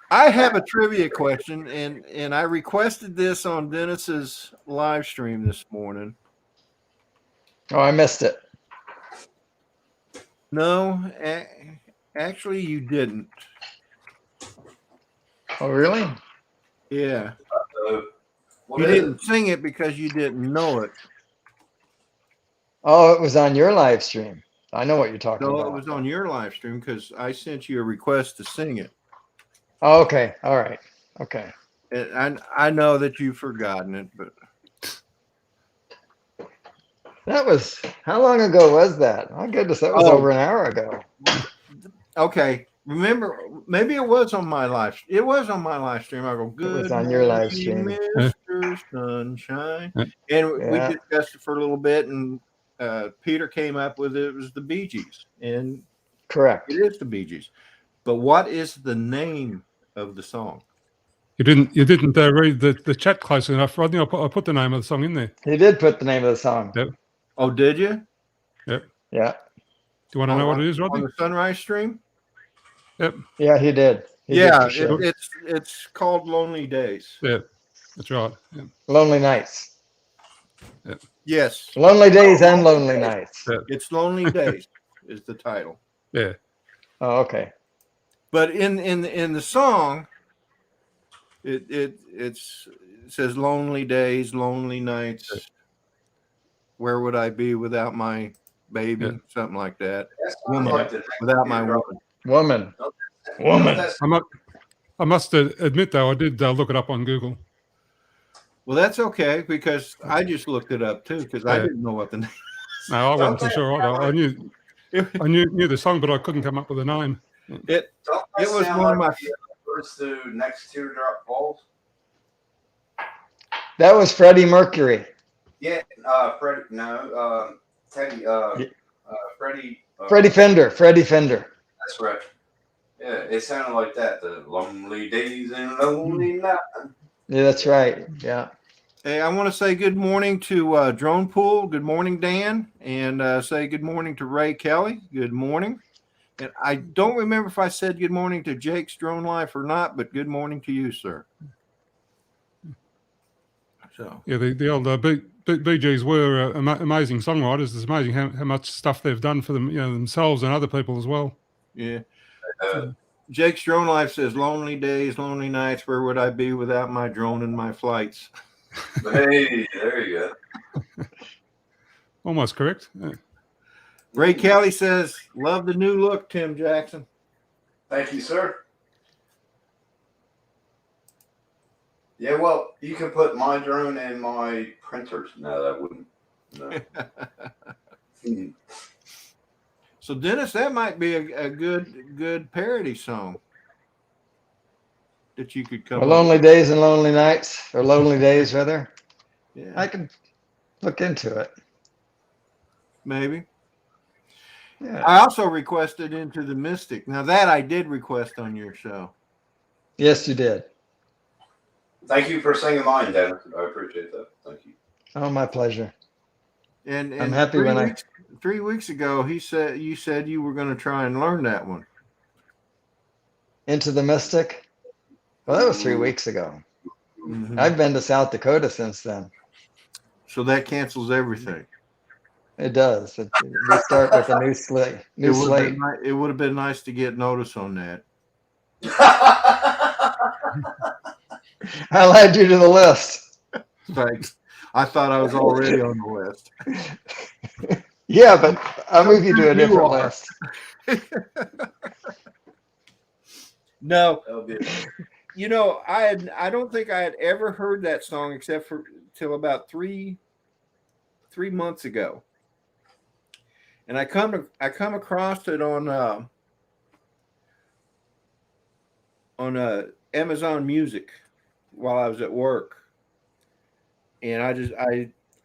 I have a trivia question, and I requested this on Dennis's live stream this morning. Oh, I missed it. No, actually, you didn't. Oh, really? Yeah. What You is didn't it? sing it because you didn't know it. Oh, it was on your live stream. I know what you're talking No, about. it was on your live stream because I sent you a request to sing it. Oh, okay. All right. Okay. And I know that you've forgotten it, but That was, how long ago was that? Oh, goodness, that was over an hour ago. okay. Remember, maybe it was on my live. It was on my live stream. I go, good. It was on your live morning, stream. Mr. Sunshine, Yeah. and we Yeah. discussed it for a little bit, and Peter came up with it was the Bee Gees, and Correct. it is the Bee Gees. But what is the name of the song? You didn't read the chat close enough, Rodney. I put the name of the song in there. He did put the name of the song. Yep. Oh, did you? Yep. Yeah. Do you want to know what it is, On Rodney? the Sunrise stream? Yep. Yeah, he did. He did Yeah, for sure. it's called Lonely Days. Yeah, that's right. Yeah. Lonely Nights. Yes, Lonely Days and Lonely Nights. Yeah. it's Lonely Days is the title. Yeah. Oh, okay. But in the song, it says lonely days, lonely nights. Where would I be without my baby? Yeah. Something like that. That sounds like the Without my woman. Woman. That's- I must admit, though, I did look it up on Google. Well, that's okay because I just looked it up too because I Yeah. didn't know what the name. No, I wasn't too sure. I knew the song, but I couldn't come up with a name. Don't It that was sound one of like my. the Birds to Next Teardrop Falls? That was Freddie Mercury. Yeah, Freddie. No, Teddy. Freddie. Freddie Fender. Freddie Fender. That's right. Yeah, it sounded like that. The lonely days and lonely nights. Yeah, that's right. Yeah. Hey, I want to say good morning to Drone Pool. Good morning, Dan, and say good morning to Ray Kelly. Good morning. And I don't remember if I said good morning to Jake's Drone Life or not, but good morning to you, sir. So Yeah, the old Bee Gees were amazing songwriters. It's amazing how much stuff they've done for them, themselves and other people as well. yeah. Jake's Drone Life says lonely days, lonely nights. Where would I be without my drone and my flights? Hey, there you go. Almost correct. Yeah. Ray Kelly says, love the new look, Tim Jackson. Thank you, sir. Yeah, well, you can put my drone in my printers. No, that wouldn't. No. So Dennis, that might be a good parody song. that you could come Or up lonely days and lonely nights, or lonely days rather. with? Yeah, I could look into it. maybe. Yeah. I also requested Into the Mystic. Now that I did request on your show. Yes, you did. Thank you for singing mine, Dennis. I appreciate that. Thank you. Oh, my pleasure. And I'm happy when 3 weeks ago you said you were going to try and learn that one. Into the Mystic. Well, that was 3 weeks ago. Mhm. I've been to South Dakota since then. So that cancels everything. It does. We start with a new slate. New slate. It would have been nice to get notice on that. I'll add you to the list. Thanks. I thought I was already on the list. Yeah, but I'll move you to a different are. list. No, That'll be it. you know, I don't think I had ever heard that song except for till about three months ago, and I come across it on Amazon Music while I was at work, and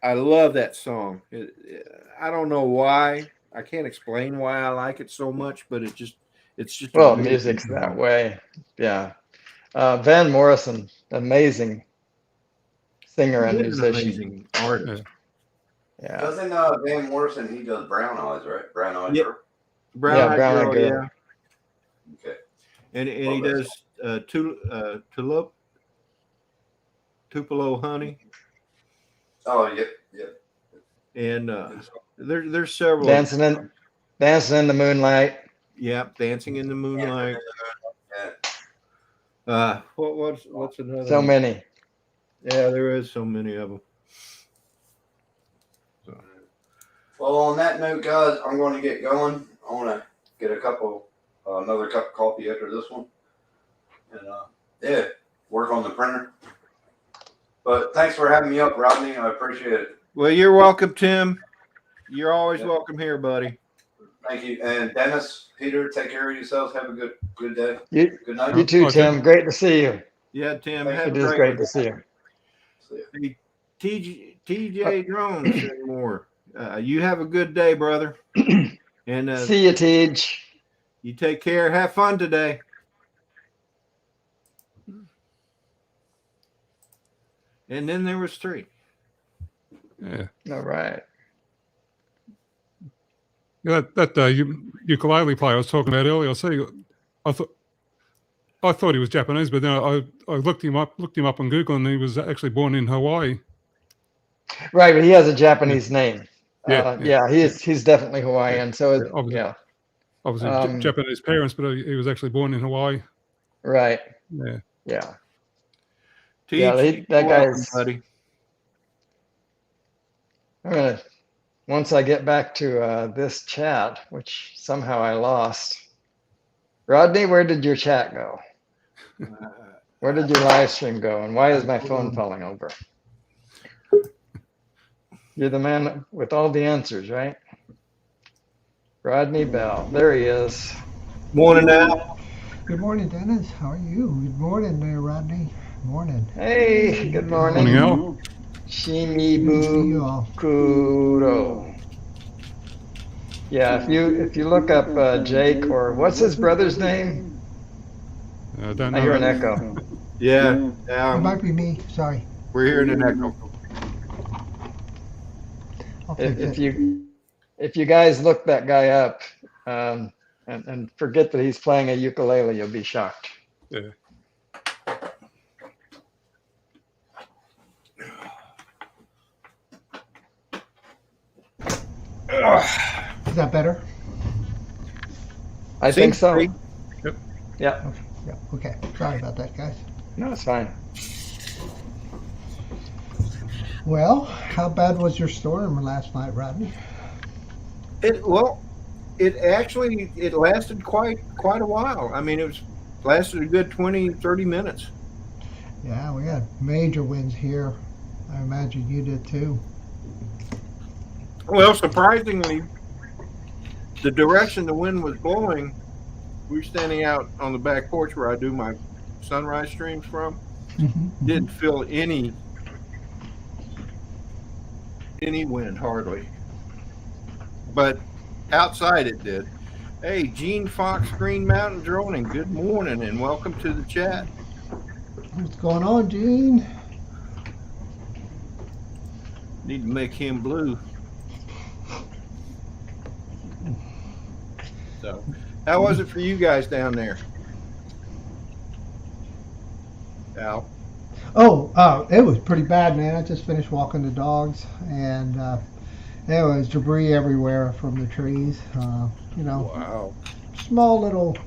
I love that song. I don't know why. I can't explain why I like it so much, but it's just a Well, really music's good that song. way. Yeah. Van Morrison, amazing singer and He is an musician. amazing artist. Yeah. Doesn't Van Morrison, he does Brown Eyes, right? Brown Eyes. Yeah. Girl? Brown Eyed Brown Eyed Girl, Girl. yeah. Okay. And he Love that does Tupelo Honey, Oh, yep, yep. and there's several. Dancing in the Moonlight. Yeah, Dancing in the Moonlight. Yeah. What's another? So one? many. Yeah, there is so many of them. Well, on that note, guys, I'm going to get going. I want to get another cup of coffee after this one, and yeah, work on the printer. But thanks for having me up, Rodney. I appreciate it. Well, you're welcome, Tim. You're always Yeah. welcome here, buddy. Thank you. And Dennis, Peter, take care of yourselves. Have a good day. Good night. You too, Oh, Tim. Tim. Great to see you. Yeah, Tim. Thank Have It a is great great one. to see you. See ya. TJ Drones and more. You have a good day, brother. And See you, Tej. you take care. Have fun today. And then there was 3. Yeah. All right. Yeah, that ukulele player I was talking about earlier. I thought he was Japanese, but then I looked him up on Google, and he was actually born in Hawaii. Right, but he has a Japanese name. Yeah, Yeah, he's definitely Hawaiian. So obviously Japanese parents, but he was actually born in Hawaii. right. Yeah. Yeah. Yeah, that guy's buddy. I'm gonna once I get back to this chat, which somehow I lost. Rodney, where did your chat go? Where did your live stream go? And why is my phone falling over? You're the man with all the answers, right? Rodney Bell. There he is. Morning now. Good morning, Dennis. How are you? Good morning there, Rodney. Morning. Hey, good morning. Morning, Al. Shimibu Kuro. Yeah, if you look up Jake, or what's his brother's name? I don't I hear an know. echo. Yeah, It might be me. Sorry. we're hearing an echo. I'll fix If you guys look that guy up and forget that he's playing a ukulele, you'll be shocked. Yeah. Is that better? I think so. Great. Yeah. Yeah. Okay. Sorry about that, guys. No, it's fine. Well, how bad was your storm last night, Rodney? It lasted quite a while. I mean, lasted a good 20-30 minutes. Yeah, we had major winds here. I imagine you did too. Well, surprisingly, the direction the wind was blowing, we were standing out on the back porch where I do my sunrise streams from, Mhm. didn't feel any wind hardly, but outside it did. Hey, Gene Fox, Green Mountain Droning, good morning and welcome to the chat. What's going on, Gene? Need to make him blue. So, how was it for you guys down there? Al? Oh, it was pretty bad, man. I just finished walking the dogs, and there was debris everywhere from the trees. Wow. Small little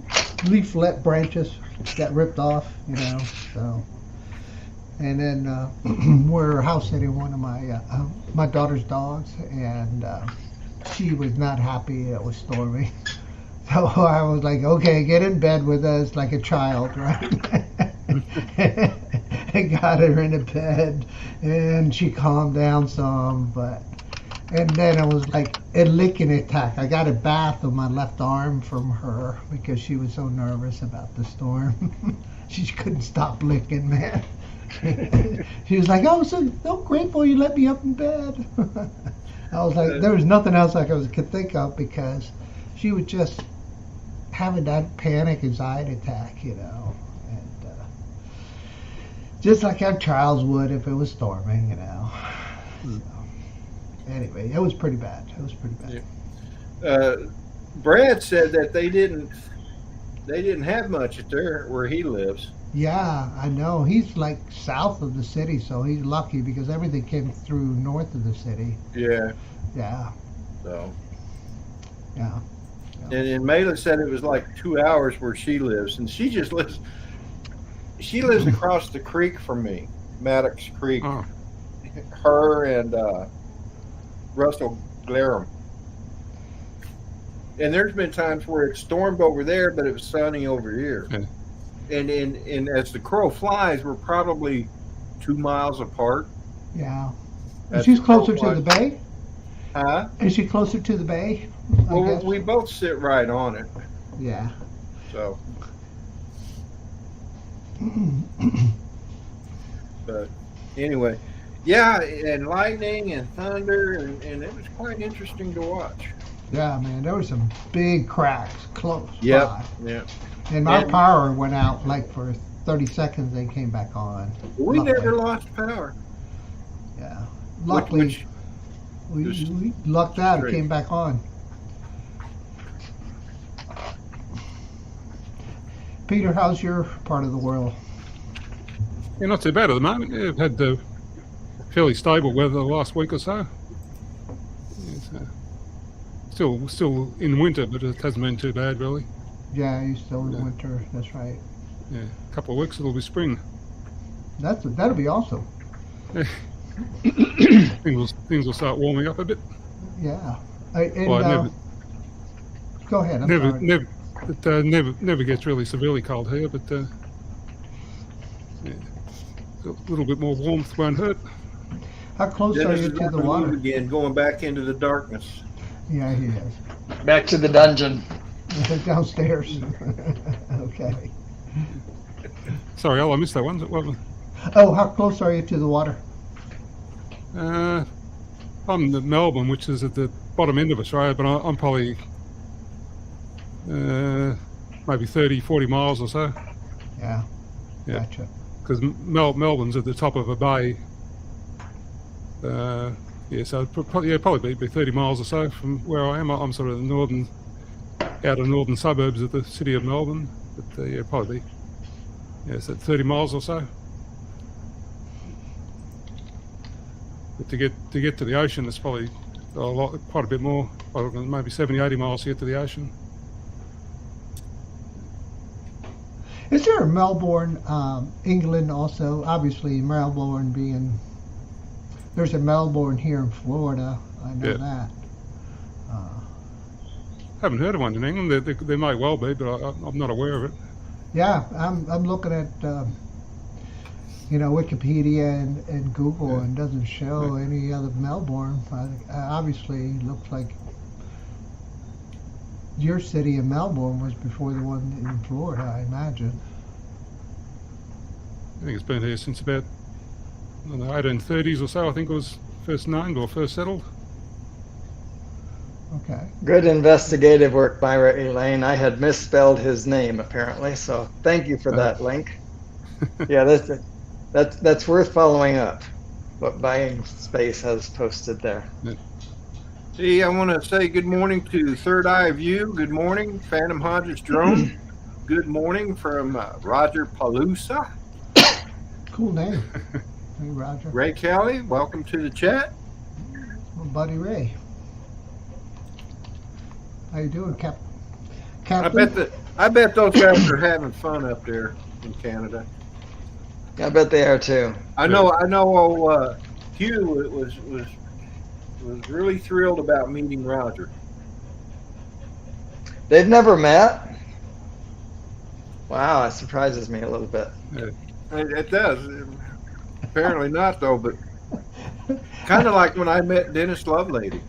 leaflet branches got ripped off, So, and then we're house sitting one of my daughter's dogs, and she was not happy it was stormy. So I was like, okay, get in bed with us like a child, right? I got her in the bed, and she calmed down some, and then it was like a licking attack. I got a bath on my left arm from her because she was so nervous about the storm. She couldn't stop licking, man. She was like, "Oh, so grateful you let me up in bed." I was like, there was nothing else I could think of because she was just having that panic anxiety attack, and just like our child would if it was storming, So, anyway, it was pretty bad. Yeah. Brad said that they didn't have much at where he lives. Yeah, I know. He's like south of the city, so he's lucky because everything came through north of the city. Yeah. Yeah. So. Yeah. And Mayla said it was like 2 hours where she lives, and she just lives. She lives across the creek from me, Maddox Creek. Oh. Her and Russell Glarum. And there's been times where it stormed over there, but it was sunny over here. Yeah. And as the crow flies, we're probably 2 miles apart. Yeah. As She's the crow closer to flies. the bay? Huh? Is she closer to the bay? I Well, guess? we both sit right on it. Yeah. So, but anyway, yeah, and lightning and thunder, and it was quite interesting to watch. Yeah, man, there were some big cracks close Yep. by. Yeah. And our And- power went out like for 30 seconds, then came back on. We Luckily. never lost power. Yeah. Luckily, we lucked out. It Great. came back on. Peter, how's your part of the world? Yeah, not too bad at the moment. Yeah, I've had fairly stable weather the last week or so. It's, still in winter, but it hasn't been too bad really. Yeah, you still in Yeah. winter. That's right. Yeah, a couple of weeks it'll be spring. That'll be awesome. Things will start warming up a bit. Yeah. Well, Go ahead. I'm sorry. It never gets really severely cold here, but yeah, a little bit more warmth won't hurt. How close Dennis are you is to on the the move water? again, going back into the darkness. Yeah, he is. Back to the dungeon. Downstairs. Okay. Sorry, Al, I missed that one. What? Oh, how close are you to the water? I'm in Melbourne, which is at the bottom end of Australia, but I'm probably maybe 30, 40 miles or so. Yeah. Yeah. Gotcha. Because Melbourne's at the top of a bay. Yeah, so it'd probably be 30 miles or so from where I am. I'm sort of the outer northern suburbs of the city of Melbourne. But yeah, probably so 30 miles or so. But to get to the ocean, it's probably quite a bit more, maybe 70, 80 miles to get to the ocean. Is there a Melbourne, England also? Obviously, Melbourne being... There's a Melbourne here in Florida. I know Yeah. that. Haven't heard of one in England. There may well be, but I'm not aware of it. Yeah, I'm looking at Wikipedia and Google, Yeah. and doesn't show any other Melbourne. Obviously, looks like your city in Melbourne was before the one in Florida, I imagine. I think it's been here since about, I don't know, 1830s or so. I think it was first named or first settled. Okay. Good investigative work, Myra Elaine. I had misspelled his name apparently, so thank you for that link. Yeah, that's worth following up. What Buying Space has posted there. Hey, I want to say good morning to Third Eye View. Good morning, Phantom Hodges Drone. Good morning from Roger Palusa. Cool name. Hey, Roger. Ray Kelly, welcome to the chat. My buddy Ray. How you doing, I Captain? bet those guys are having fun up there in Canada. I bet they are too. I know. Hugh was really thrilled about meeting Roger. They've never met? Wow, that surprises me a little bit. It does. Apparently not, though, but kind of like when I met Dennis Lovelady.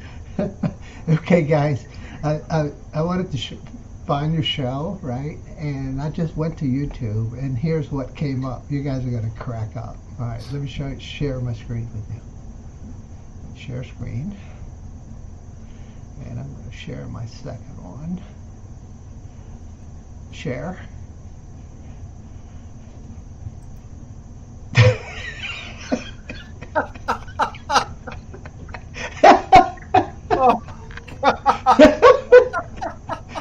Okay, guys. I wanted to find your show, right? And I just went to YouTube, and here's what came up. You guys are going to crack up. All right, let me share my screen with you. Share screen. And I'm going to share my second one. Share.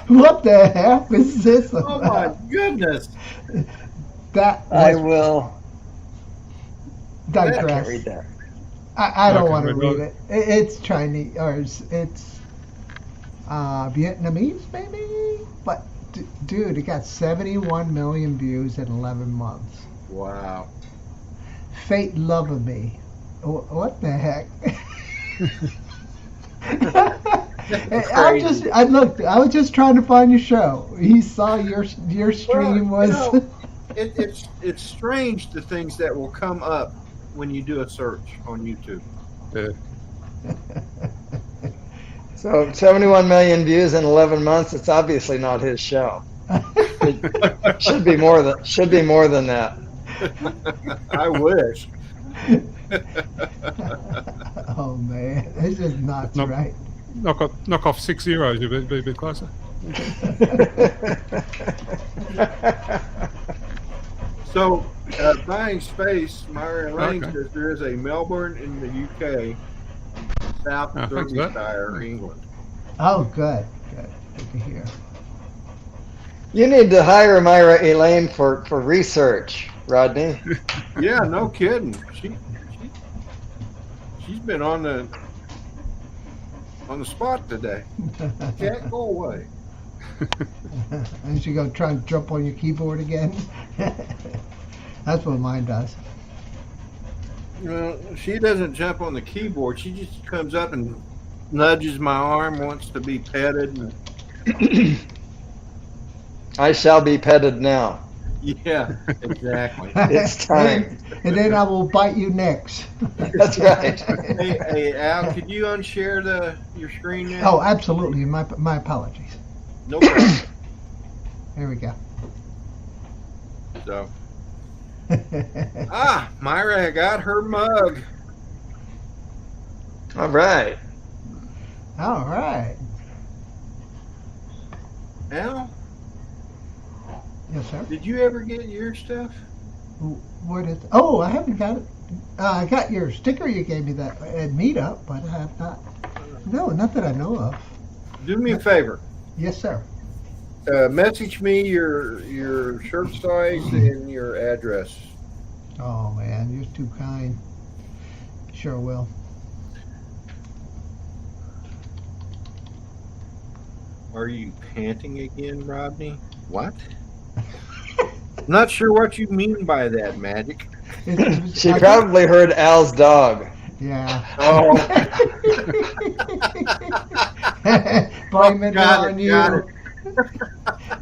What the heck is this Oh about? my goodness! That I was will. I can't digress. read that. I don't Okay, want to read read it. It's Chinese, or it's Vietnamese, maybe? But, dude, it got 71 million views in 11 months. Wow. Fate Love of Me. What the heck? I was just trying to find your show. He saw your stream was. It's strange the things that will come up when you do a search on YouTube. So 71 million views in 11 months. It's obviously not his show. It should be more than that. I wish. Oh man, it's just nuts, Nope. right? Knock off 6 zeros, you'll be a bit closer. So, Buying Space, Myra Lane Okay. says there is a Melbourne in the UK, south of Thanks for that. Derbyshire, England. Oh, good to hear. You need to hire Myra Elaine for research, Rodney. Yeah, no kidding. She's been on the spot today. Can't go away. And she go try and jump on your keyboard again. That's what mine does. She doesn't jump on the keyboard. She just comes up and nudges my arm, wants to be petted. And, I shall be petted now. yeah, exactly. It's time. And then I will bite you next. That's right. Hey, Al, could you unshare your screen now? Oh, absolutely. My apologies. No problem. There we go. So, Myra got her mug. All right. All right. Al, Yes, sir. did you ever get your stuff? What is? Oh, I haven't got it. I got your sticker you gave me that at Meetup, but I have not. No, not that I know of. Do me a favor. Yes, sir. Message me your shirt size and your address. Oh man, you're too kind. Sure will. Are you panting again, Rodney? What? Not sure what you mean by that, Magic. She probably heard Al's dog. Yeah. Oh, Blaming it got on it, you. got it.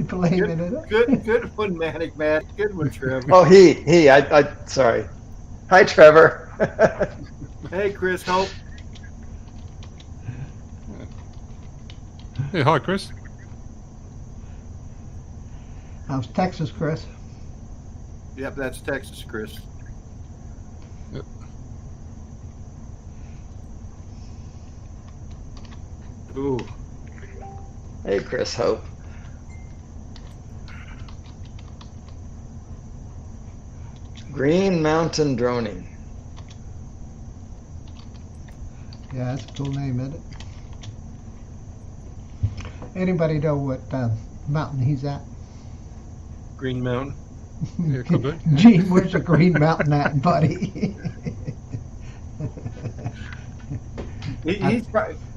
Blaming it. Good one, Manic Matt. Good one, Trevor. Oh, I sorry. Hi, Trevor. Hey, Chris Hope. Yeah, hi, Chris. How's Texas, Chris? Yep, that's Texas, Chris. Yep. Ooh. Hey, Chris Hope. Green Mountain Droning. Yeah, that's a cool name, isn't it? Anybody know what mountain he's at? Green Mountain. Yeah, could be. Gene, where's the Green Mountain at, buddy?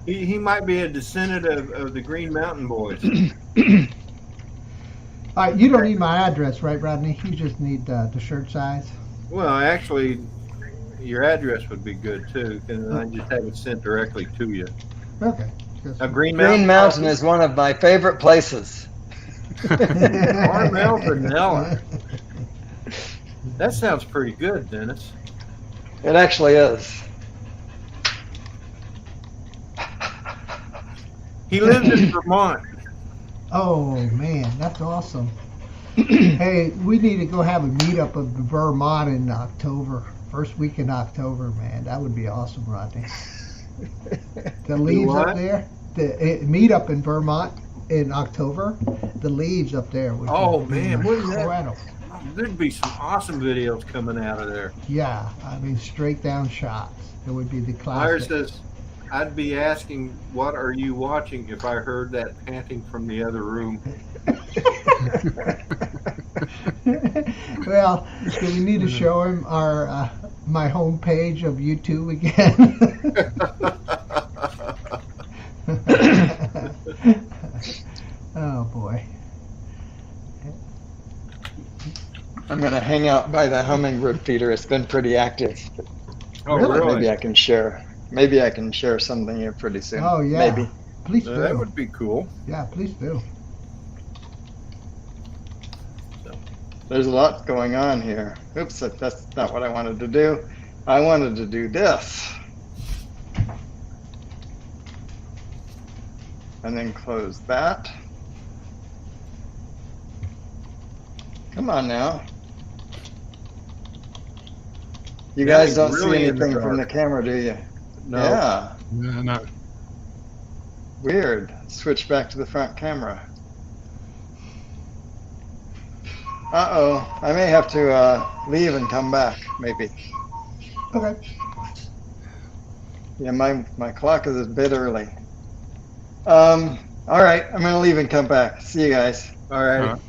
He might be a descendant of the Green Mountain Boys. All right, you don't need my address, right, Rodney? You just need the shirt size. Well, actually, your address would be good too, and I just have it sent directly to you. Okay. A Green Mountain. Green Mountain is one of my favorite places. Caramel vanilla. That sounds pretty good, Dennis. It actually is. He lives in Vermont. Oh man, that's awesome. Hey, we need to go have a meetup of Vermont in October, first week in October, man. That would be awesome, Rodney. The leaves what? up there, the meetup in Vermont in October. The leaves up there would Oh, be man, wouldn't that- incredible. There'd be some awesome videos coming out of there. Yeah, I mean straight down shots. It would be the Myers classic. says, I'd be asking, what are you watching if I heard that panting from the other room? Well, do we need to show him our my home page of YouTube again? Oh boy. I'm going to hang out by the hummingbird feeder. It's been pretty active. Oh, really? Maybe I can share. Maybe I can share something here pretty soon. Oh yeah. Maybe. Please do. That would be cool. Yeah, please do. There's a lot going on here. Oops, that's not what I wanted to do. I wanted to do this. And then close that. Come on now. You Yeah, guys he's don't really see in the anything from the dark. camera, do you? No. Yeah. Yeah, no. Weird. Switch back to the front camera. Uh-oh. I may have to leave and come back, maybe. Okay. Yeah, my clock is a bit early. All right. I'm going to leave and come back. See you guys. All right.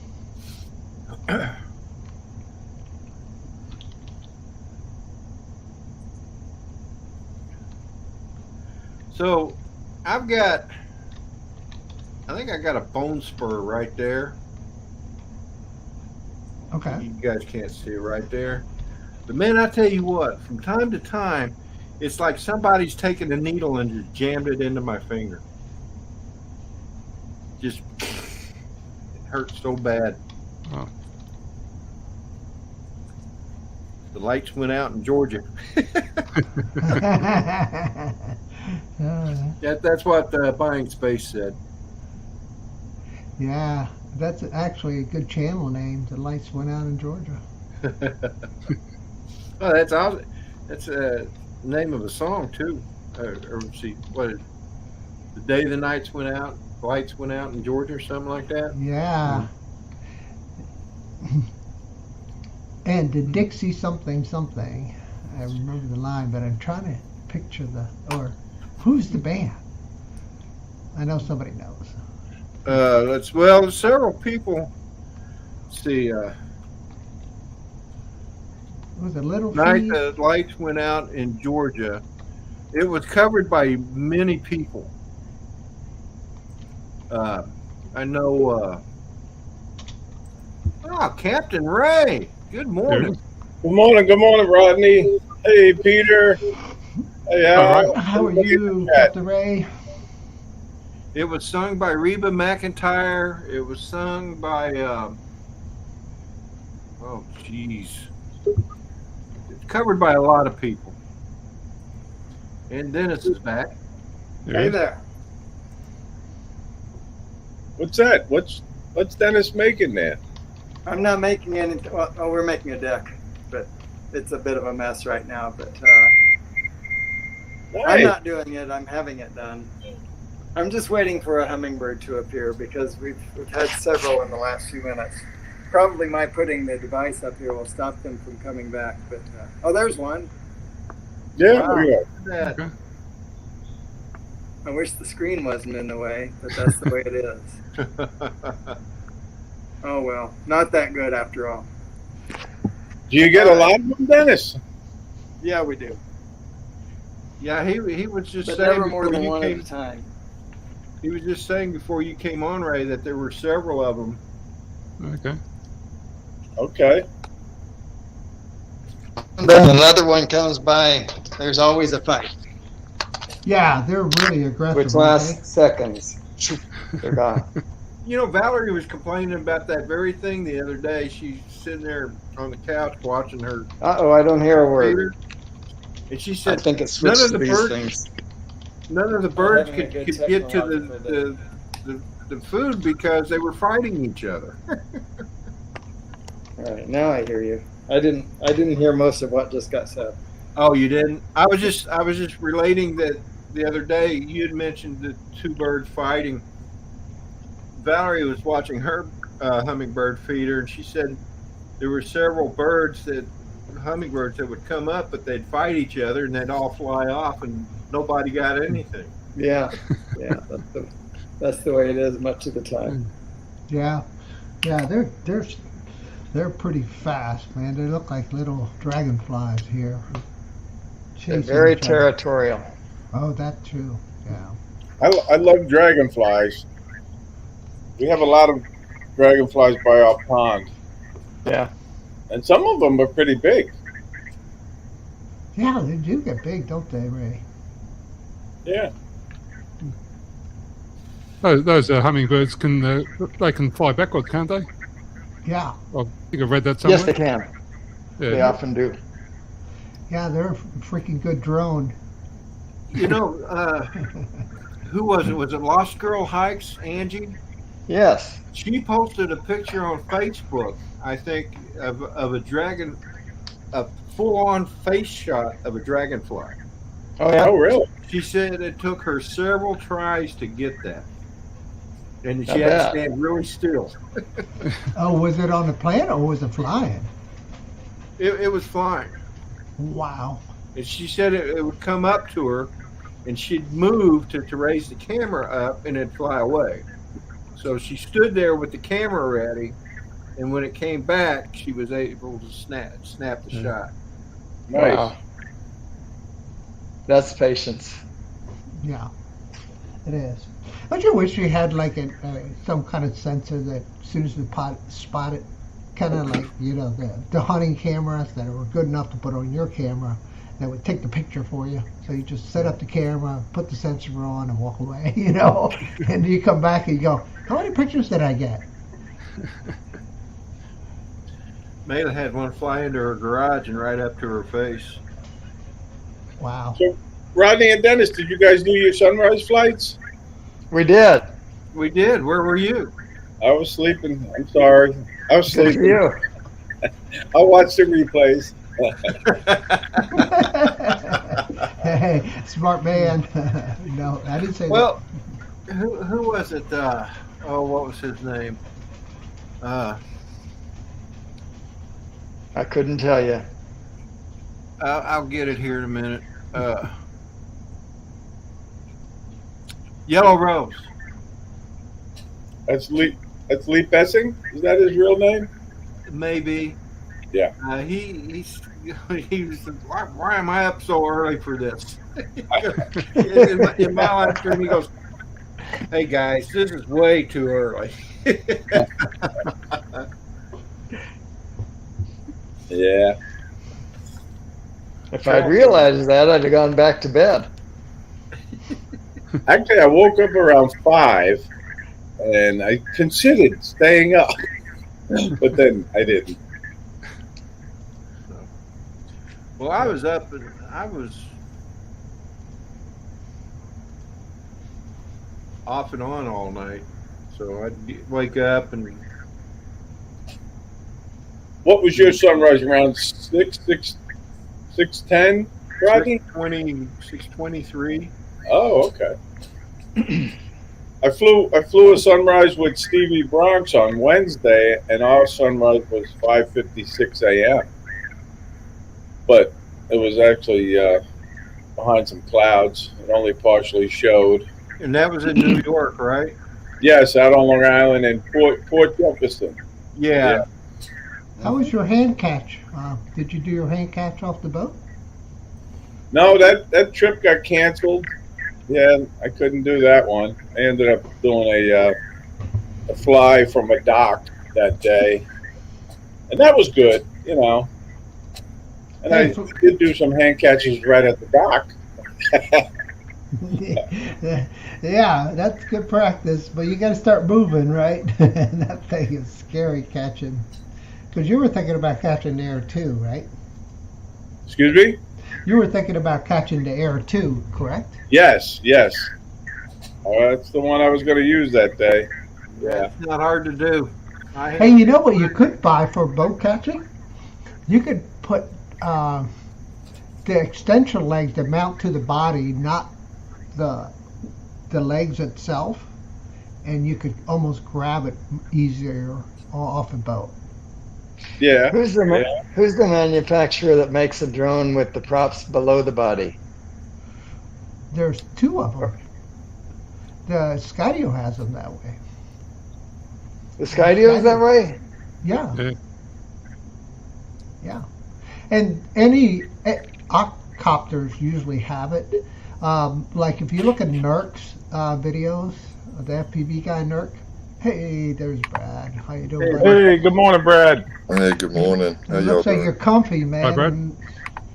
So, I think I got a bone spur right there. Okay. You guys can't see it right there. But man, I tell you what, from time to time, it's like somebody's taken a needle and just jammed it into my finger. Just, it hurts so bad. Oh. The lights went out in Georgia. That's what Buying Space said. Yeah, that's actually a good channel name. The lights went out in Georgia. Oh, that's awesome. That's the name of a song too. Or see, what is the day the lights went out in Georgia or something like that. Yeah. And the Dixie something something. I remember the line, but I'm trying to picture who's the band? I know somebody knows. There's several people. Let's see. Was it Little Night Feat? the lights went out in Georgia. It was covered by many people. I know. Captain Ray. Good morning. Good morning, Rodney. Hey, Peter. Hey, Al. How are you, Captain Ray? It was sung by Reba McEntire. It was sung by, oh, geez. It's covered by a lot of people. And Dennis is back. Hey there. What's that? What's Dennis making there? I'm not making anything. Well, oh, we're making a deck, but it's a bit of a mess right now. But I'm not doing it. I'm having it done. I'm just waiting for a hummingbird to appear because we've had several in the last few minutes. Probably my putting the device up here will stop them from coming back. But oh, there's one. Yeah, Wow. yeah. That. Okay. I wish the screen wasn't in the way, but that's the way it is. Oh well, not that good after all. Do you get a lot of them, Dennis? Yeah, we do. Yeah, he was just But saying never more before than you one came. at a time. He was just saying before you came on, Ray, that there were several of them. Okay. Okay. Then another one comes by, there's always a fight, Yeah, they're really aggressive. which aren't lasts seconds. They're gone. You know, Valerie was complaining about that very thing the other day. She's sitting there on the couch watching her Uh-oh, I don't hear a word. theater, and she I said think it none switched of to the these birds, things. none of the birds having a could good get to technological the food because they were fighting each other. All right, now I hear you. I didn't hear most of what just got said. Oh, you didn't? I was just relating that the other day you had mentioned the two birds fighting. Valerie was watching her hummingbird feeder, and she said there were several hummingbirds that would come up, but they'd fight each other, and they'd all fly off, and nobody got anything. Yeah, that's the way it is much of the time. they? Yeah, they're pretty fast, man. They look like little dragonflies here. They're Chasing very each other. territorial. Oh, that too. Yeah. I love dragonflies. We have a lot of dragonflies by our pond, Yeah. and some of them are pretty big. Yeah, they do get big, don't they, Ray? Yeah. Those hummingbirds can fly backwards, can't they? Yeah. I think I've read that somewhere. Yes, they can. Yeah. They often do. Yeah, they're a freaking good drone. You know, who was it? Was it Lost Girl Hikes, Angie? Yes. She posted a picture on Facebook, I think, of a full-on face shot of a dragonfly. Oh, yeah. Oh, really? She said it took her several tries to get that. And she I had to bet. stand really still. Oh, was it on the plane or was it flying? It was flying. Wow. And she said it would come up to her, and she'd move to raise the camera up, and it'd fly away. So she stood there with the camera ready, and when it came back, she was able to snap the shot. Nice. Wow. That's patience. Yeah, it is. Don't you wish you had like some kind of sensor that as soon as the spot it, kind of like, you know, the hunting cameras that were good enough to put on your camera that would take the picture for you. So you just set up the camera, put the sensor on, and walk away, you know. And you come back and you go, how many pictures did I get? Mayla had one fly into her garage and right up to her face. Wow. So, Rodney and Dennis, did you guys do your sunrise flights? We did. We did. Where were you? I was sleeping. I'm sorry. I was Good for sleeping. you. I watched the replays. Hey, smart man. No, I didn't say Well, who was it? What was his name? I couldn't tell you. I'll get it here in a minute. Yellow Rose. That's Lee Bessing? Is that his real name? Maybe. Yeah. He was. Why am I up so early for this? in my live stream, he goes, "Hey guys, this is way too early." Yeah. If I'd realized that, I'd have gone back to bed. Actually, I woke up around 5, and I considered staying up, but then I didn't. Well, I was up and I was off and on all night, so I'd wake up and What was your sunrise around 6:10, Rodney? 6:23. Oh, okay. I flew a sunrise with Stevie Bronx on Wednesday, and our sunrise was 5:56 a.m. But it was actually behind some clouds. It only partially showed. And that was in New York, right? Yes, out on Long Island and Port Jefferson. Yeah. How was your hand catch? Did you do your hand catch off the boat? No, that trip got canceled. Yeah, I couldn't do that one. I ended up doing a fly from a dock that day, and that was good, you know. And I did do some hand catches right at the dock. Yeah, that's good practice, but you got to start moving, right? That thing is scary catching. Because you were thinking about catching the air too, right? Excuse me? You were thinking about catching the air too, correct? Yes. That's the one I was going to use that day. Yeah. It's not hard to do. Hey, you know what you could buy for boat catching? You could put the extension legs that mount to the body, not the legs itself, and you could almost grab it easier off a boat. Yeah. Who's the manufacturer that makes a drone with the props below the body? There's two of them. The Skydio has them that way. The Skydio is that way? Yeah. Yeah. And any octopters usually have it. Like if you look at Nurk's videos, the FPV guy Nurk. Hey, there's Brad. How you doing, Brad? Hey, good morning, Brad. Hey, good morning. How It y'all looks like doing? you're comfy, man. Hi, Brad.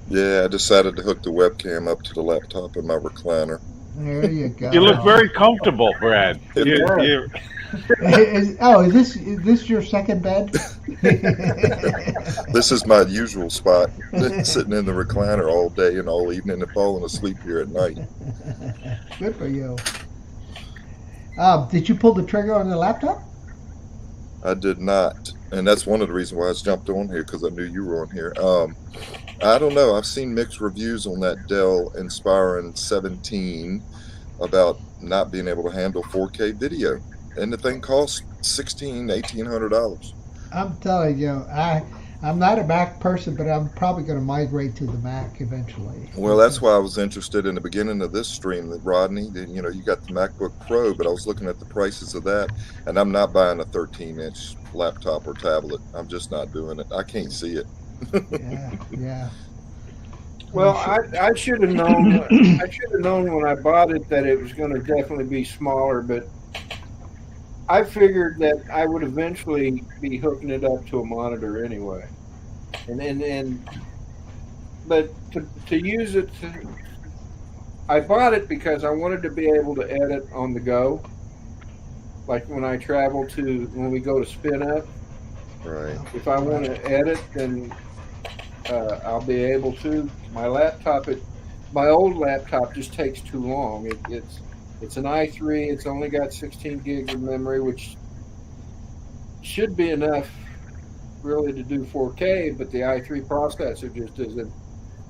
Yeah, I decided to hook the webcam up to the laptop in my recliner. There you go. You look very comfortable, Brad. Is this your second bed? This is my usual spot, sitting in the recliner all day and all evening and falling asleep here at night. Good for you. Did you pull the trigger on the laptop? I did not, and that's one of the reasons why I jumped on here, because I knew you were on here. I don't know. I've seen mixed reviews on that Dell Inspiron 17 about not being able to handle 4K video, and the thing costs $1,800. I'm telling you, I'm not a Mac person, but I'm probably going to migrate to the Mac eventually. Well, that's why I was interested in the beginning of this stream, that Rodney, you know, you got the MacBook Pro, but I was looking at the prices of that, and I'm not buying a 13-inch laptop or tablet. I'm just not doing it. I can't see it. Yeah. Well, I should have known. I should have known when I bought it that it was going to definitely be smaller, but I figured that I would eventually be hooking it up to a monitor anyway, but to use it, I bought it because I wanted to be able to edit on the go, like when I travel when we go to spin up. Right. If I want to edit, then I'll be able to. My old laptop just takes too long. It's an i3. It's only got 16 gigs of memory, which should be enough really to do 4K, but the i3 processor just isn't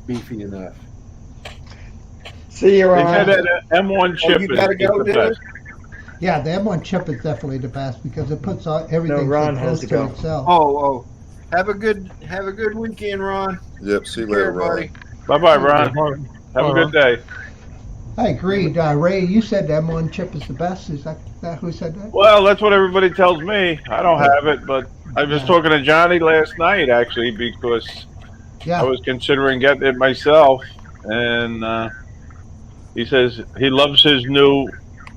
beefy enough. See, you're on. They had that M1 chip. You gotta go, Dennis? Yeah, the M1 chip is definitely the best because it puts everything Ron so has close to go. to itself. Oh, have a good weekend, Ron. Yep. See you Take care, later, Ron. buddy. Bye-bye, Ron. Have a good day. I agreed. Ray, you said the M1 chip is the best. Is that who said that? Well, that's what everybody tells me. I don't have it, but I was talking to Johnny last night, actually, because I was considering getting it myself. And he says he loves his new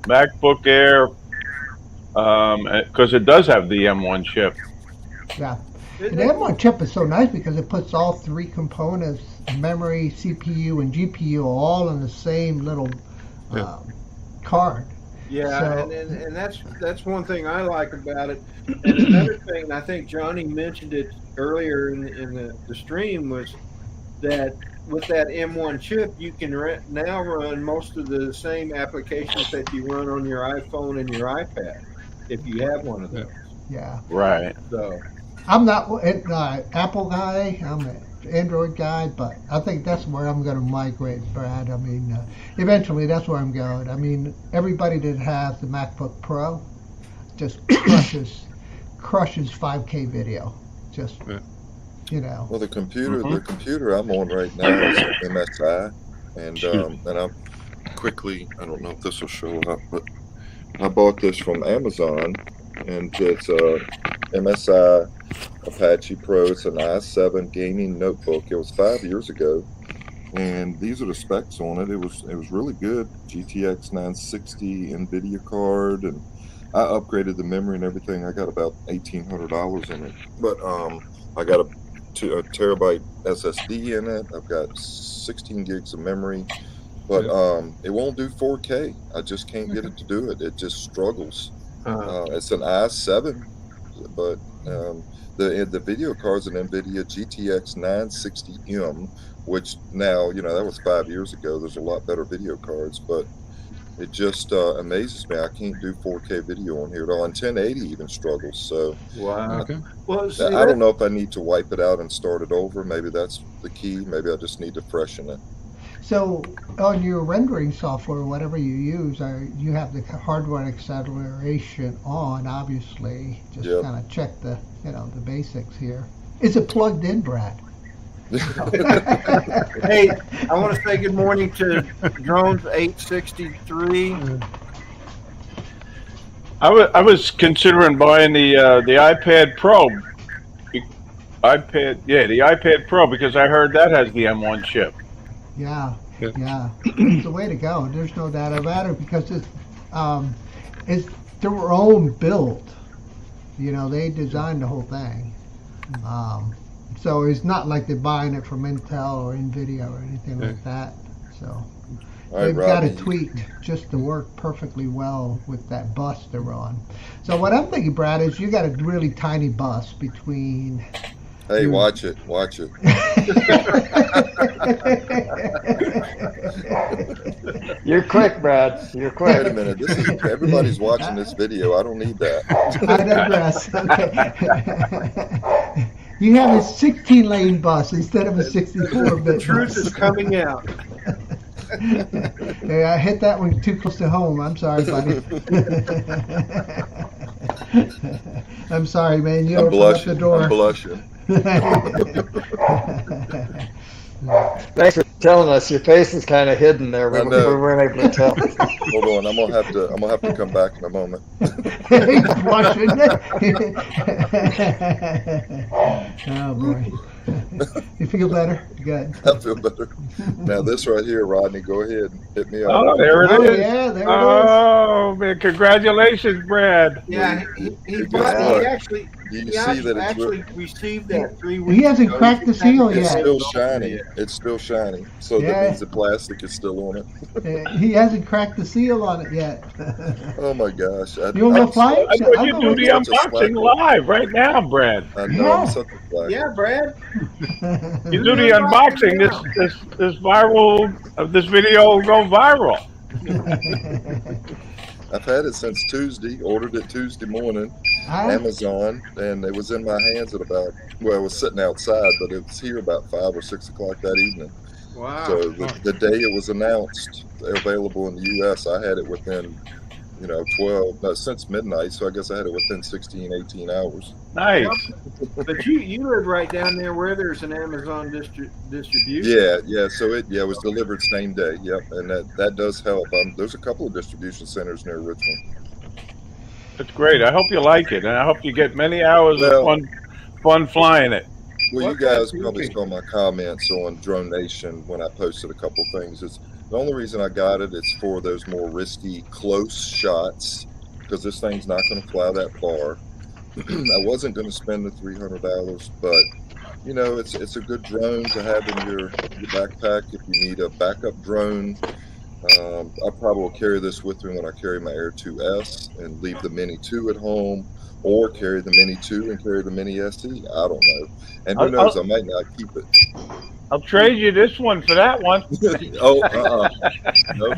MacBook Air because it does have the M1 chip. Yeah. The M1 chip is so nice because it puts all three components, memory, CPU, and GPU, all in the same little card. Yeah, So- and that's one thing I like about it. And another thing, I think Johnny mentioned it earlier in the stream, was that with that M1 chip, you can now run most of the same applications that you run on your iPhone and your iPad, if you have one of those. Yeah. Right. So I'm not an Apple guy. I'm an Android guy, but I think that's where I'm going to migrate, Brad. I mean, eventually that's where I'm going. I mean, everybody that has the MacBook Pro just crushes 5K video. Just, you know. Well, the computer I'm on right now is an MSI, and I'm quickly. I don't know if this will show up, but I bought this from Amazon, and it's a MSI Apache Pro. It's an i7 gaming notebook. It was 5 years ago, and these are the specs on it. It was really good. GTX 960 NVIDIA card, and I upgraded the memory and everything. I got about $1,800 in it, but I got a terabyte SSD in it. I've got 16 gigs of memory, but it won't do 4K. I just can't get it to do it. It just struggles. It's an i7, but the video card's an NVIDIA GTX 960M, which now, you know, that was 5 years ago. There's a lot better video cards, but it just amazes me. I can't do 4K video on here at all, and 1080 even struggles. So, wow. Well, see, I don't know if I need to wipe it out and start it over. Maybe that's the key. Maybe I just need to freshen it. So, on your rendering software, whatever you use, you have the hardware acceleration on, obviously. Just kind of check the basics here. Is it plugged in, Brad? Hey, I want to say good morning to Drones 863. I was considering buying the iPad Pro. The iPad Pro, because I heard that has the M1 chip. Yeah. It's the way to go. There's no doubt about it, because it's their own build. You know, they designed the whole thing. So it's not like they're buying it from Intel or NVIDIA or anything like that. So they've got it tweaked just to work perfectly well with that bus they're on. So what I'm thinking, Brad, is you got a really tiny bus between. Hey, watch it. You're quick, Brad. You're quick. Wait a minute. Everybody's watching this video. I don't need that. I digress. Okay. You have a 16-lane bus instead of a 64-bit The truth is coming out. Hey, I hit that one too close to home. I'm sorry, buddy. I'm sorry, man. You opened up the door. I'm blushing. Thanks for telling us. Your face is kind of hidden there. We weren't able to tell. Hold on, I'm gonna have to come back in a moment. He's blushing. Oh boy. You feel better? Good. I feel better. Now this right here, Rodney, go ahead and hit me up. Oh, there it is. Yeah, there it is. Oh, man, congratulations, Brad. Yeah, he actually received that 3 weeks He hasn't ago. cracked the seal It's yet. still shiny. It's still shiny. So that means the plastic is still on it. He hasn't cracked the seal on it yet. Oh my gosh. You want to fly? I thought you do the unboxing live right now, Brad. I know, I'm such a slacker. Yeah, Brad. You do the unboxing. This video will go viral. I've had it since Tuesday. Ordered it Tuesday morning, Amazon, and it was in my hands at about. Well, it was sitting outside, but it was here about 5 or 6 o'clock that evening. Wow. So the day it was announced available in the U.S., I had it within, since midnight. So I guess I had it within 16, 18 hours. Nice. But you live right down there where there's an Amazon distribution. Yeah. So it was delivered same day. Yep, and that does help. There's a couple of distribution centers near Richmond. That's great. I hope you like it, and I hope you get many hours of fun flying it. Well, you guys probably saw my comments on Drone Nation when I posted a couple things. It's the only reason I got it. It's for those more risky close shots, because this thing's not going to fly that far. I wasn't going to spend the $300, but it's a good drone to have in your backpack if you need a backup drone. I probably will carry this with me when I carry my Air 2S and leave the Mini 2 at home, or carry the Mini 2 and carry the Mini SE. I don't know. And who knows, I might not keep it. I'll trade you this one for that one. Nope.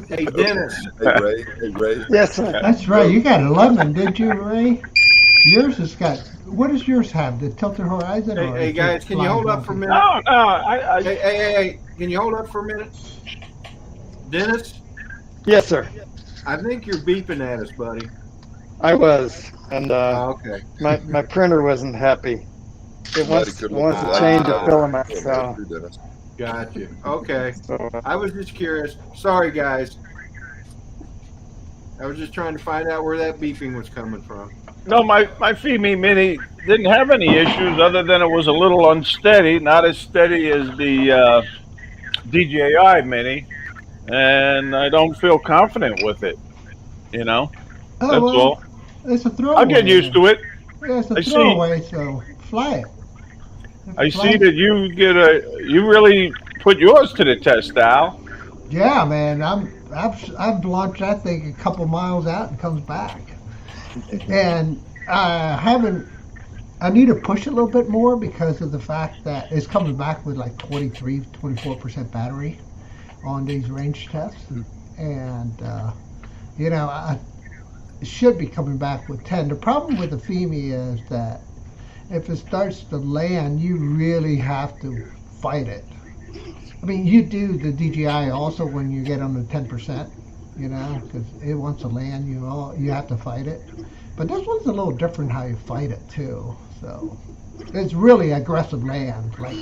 Hey, Dennis. Hey, Ray. Yes, sir. That's right. You got 11, did you, Ray? Yours has got. What does yours have? The tilted horizon? Hey, or hey it guys, just can you flies hold up off for a it? minute? No, Hey, can you hold up for a minute? Dennis, Yes, sir. I think you're beeping at us, buddy. I was, and Oh, okay. my printer wasn't happy. It Somebody could look wants at to the change a light filament, too, so Dennis. Got you. Okay. so I was just curious. Sorry, guys. I was just trying to find out where that beeping was coming from. no, my Femi Mini didn't have any issues other than it was a little unsteady, not as steady as the DJI Mini, and I don't feel confident with it. You know, Oh that's well, all. it's a throwaway. I'll get used to it. Yeah, it's a I see. throwaway, so fly it. If I it see flies- that you really put yours to the test, Al. Yeah, man, I've launched that thing a couple miles out and comes back, and I haven't. I need to push a little bit more because of the fact that it's coming back with like 24% battery on these range tests, and I should be coming back with 10. The problem with the Femi is that if it starts to land, you really have to fight it. I mean, you do the DJI also when you get on the 10%, because it wants to land, you have to fight it. But this one's a little different how you fight it too. So it's really aggressive land. Like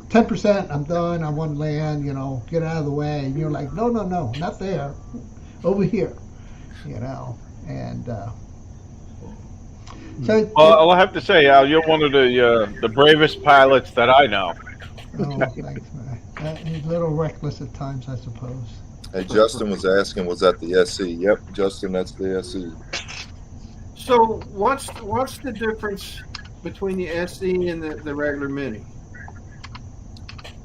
10%, I'm done, I want to land, get out of the way. And you're like, no, not there, over here, and so. Well, I'll have to say, Al, you're one of the bravest pilots that I know. Oh, thanks, man. He's a little reckless at times, I suppose. Hey, Justin was asking, was that the SE? Yep, Justin, that's the SE. So what's the difference between the SE and the regular Mini?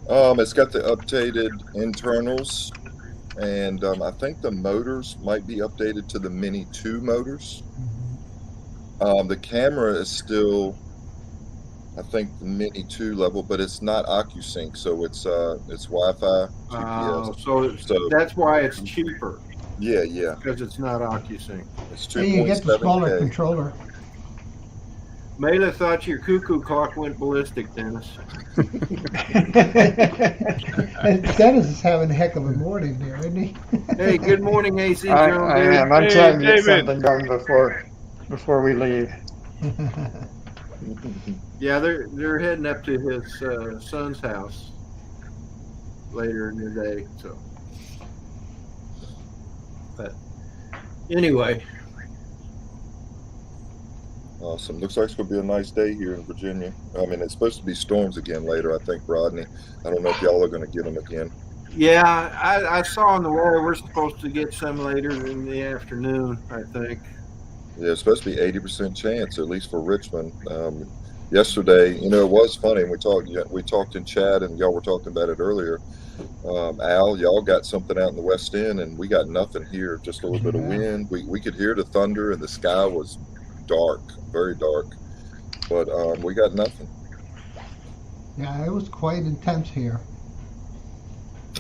It's got the updated internals, and I think the motors might be updated to the Mini 2 motors. The camera is still, I think, the Mini 2 level, but it's not OcuSync, so it's Wi-Fi, GPS. So that's why it's cheaper. Yeah. Because it's not OcuSync. It's And you get the smaller 2.7K. controller. Mela thought your cuckoo clock went ballistic, Dennis. And Dennis is having a heck of a morning there, isn't he? Hey, good morning, AC. I Jones. am. I'm Hey, trying to get David. something done before we leave. Yeah, they're heading up to his son's house later in the day. So, but anyway, Awesome. Looks like it's going to be a nice day here in Virginia. I mean, it's supposed to be storms again later, I think, Rodney. I don't know if y'all are going to get them again. yeah, I saw on the wire we're supposed to get some later in the afternoon, I think. Yeah, it's supposed to be 80% chance, at least for Richmond. Yesterday, it was funny. We talked in chat, and y'all were talking about it earlier. Al, y'all got something out in the West End, and we got nothing here. Just a little bit of wind. We could hear the thunder, and the sky was dark, very dark. But we got nothing. Yeah, it was quite intense here.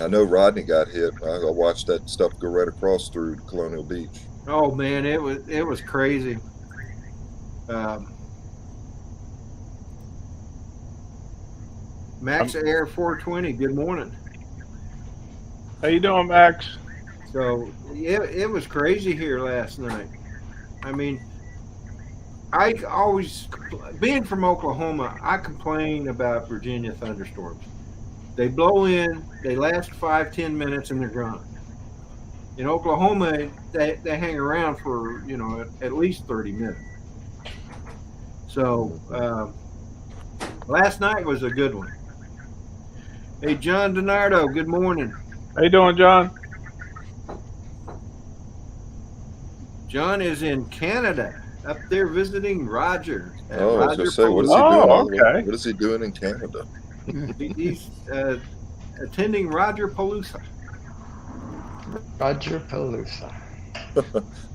I know Rodney got hit. I watched that stuff go right across through Colonial Beach. Oh man, it was crazy. Max Air 420. Good morning. How you doing, Max? So it was crazy here last night. I mean, I always, being from Oklahoma, I complain about Virginia thunderstorms. They blow in, they last 5-10 minutes, and they're gone. In Oklahoma, they hang around for at least 30 minutes. So last night was a good one. Hey, John DiNardo, good morning. How you doing, John? John is in Canada, up there visiting Roger. at I was Roger going to say, what is he Polo. doing? Oh, all the way- okay. What is he doing in Canada? He's attending Roger Palooza. Roger Palooza.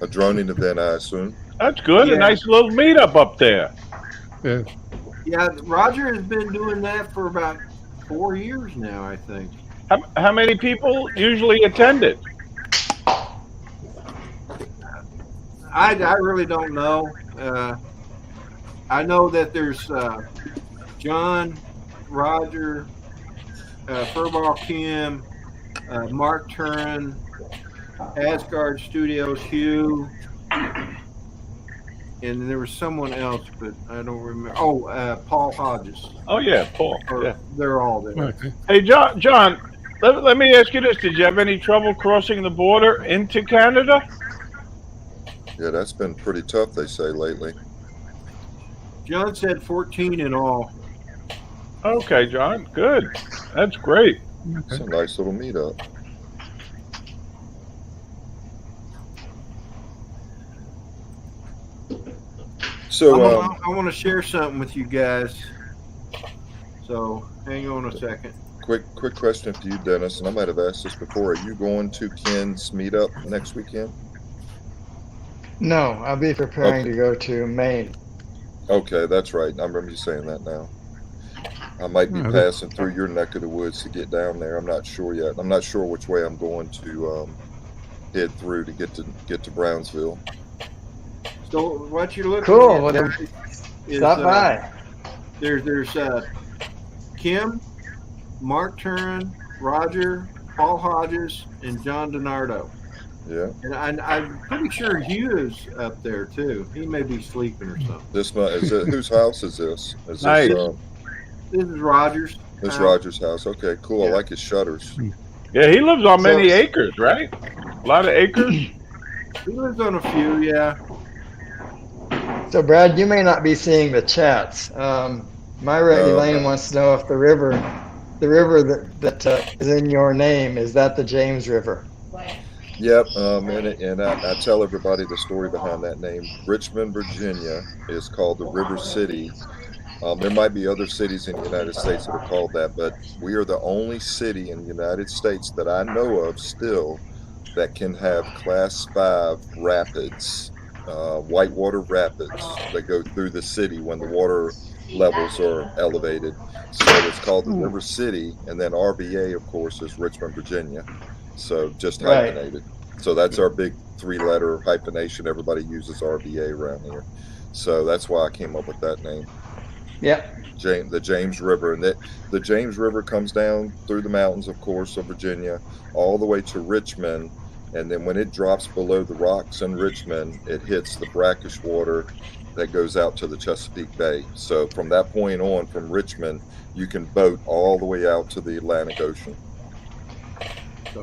A droning event, I assume. That's good. Yeah. A nice little meetup up there. Yeah. Yeah, Roger has been doing that for about 4 years now, I think. How many people usually attend it? I really don't know. I know that there's John, Roger, Furball Kim, Mark Turin, Asgard Studios, Hugh, and there was someone else, but I don't remember. Oh, Paul Hodges. Oh yeah, Paul. Yeah. They're all there. Okay. Hey, John. Let me ask you this: did you have any trouble crossing the border into Canada? Yeah, that's been pretty tough, they say, lately. John said 14 in all. Okay, John. Good. That's great. It's a nice little meetup. So I want to share something with you guys. So hang on a second. quick question for you, Dennis, and I might have asked this before. Are you going to Ken's meetup next weekend? No, I'll be preparing to go to Maine. Okay, that's right. I remember you saying that now. I might be passing through your neck of the woods to get down there. I'm not sure yet. I'm not sure which way I'm going to head through to get to Brownsville. So what you're looking Cool. at Well, there is, stop by. There's Kim, Mark Turin, Roger, Paul Hodges, and John DiNardo. Yeah. And I'm pretty sure Hugh is up there too. He may be sleeping or something. Whose house is this? Nice. This is Roger's. This Roger's house. Okay, cool. Yeah. I like his shutters. Yeah, he lives on many acres, right? A lot of acres. He lives on a few, yeah. So, Brad, you may not be seeing the chats. Myra Elaine wants to know if the river that is in your name, is that the James River? Yep. And I tell everybody the story behind that name. Richmond, Virginia is called the River City. There might be other cities in the United States that are called that, but we are the only city in the United States that I know of still that can have Class 5 rapids, whitewater rapids that go through the city when the water levels are elevated. So it's called the River City, and then RVA, of course, is Richmond, Virginia. So just hyphenated. So that's our big 3-letter hyphenation. Everybody uses RVA around here. So that's why I came up with that name. Yeah. The James River. And the James River comes down through the mountains, of course, of Virginia, all the way to Richmond. And then when it drops below the rocks in Richmond, it hits the brackish water that goes out to the Chesapeake Bay. So from that point on, from Richmond, you can boat all the way out to the Atlantic Ocean.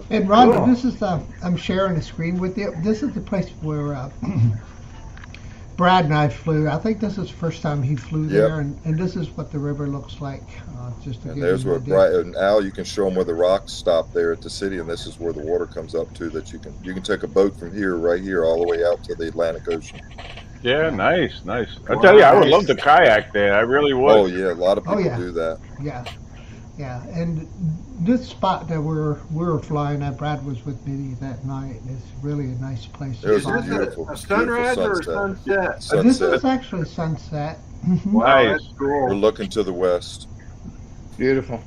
And Ron, this is I'm sharing a screen with you. This is the place where Brad and I flew. I think this is the first time he flew there, and this is what the river looks like. Just to and give there's you where an Brian and Al, you can show them where the rocks stop there at the city, and this is where the water comes up to. That you can take a boat from here, right here, all the way out to the Atlantic Ocean. Yeah, nice. I tell you, I would love to kayak there. I really would. Oh yeah, a lot of people do that. Yeah, and this spot that we were flying at, Brad was with me that night. It's really a nice place. It was a beautiful, a sunrise or a sunset? This is actually sunset. Wow, that's cool. We're looking to the west. Beautiful.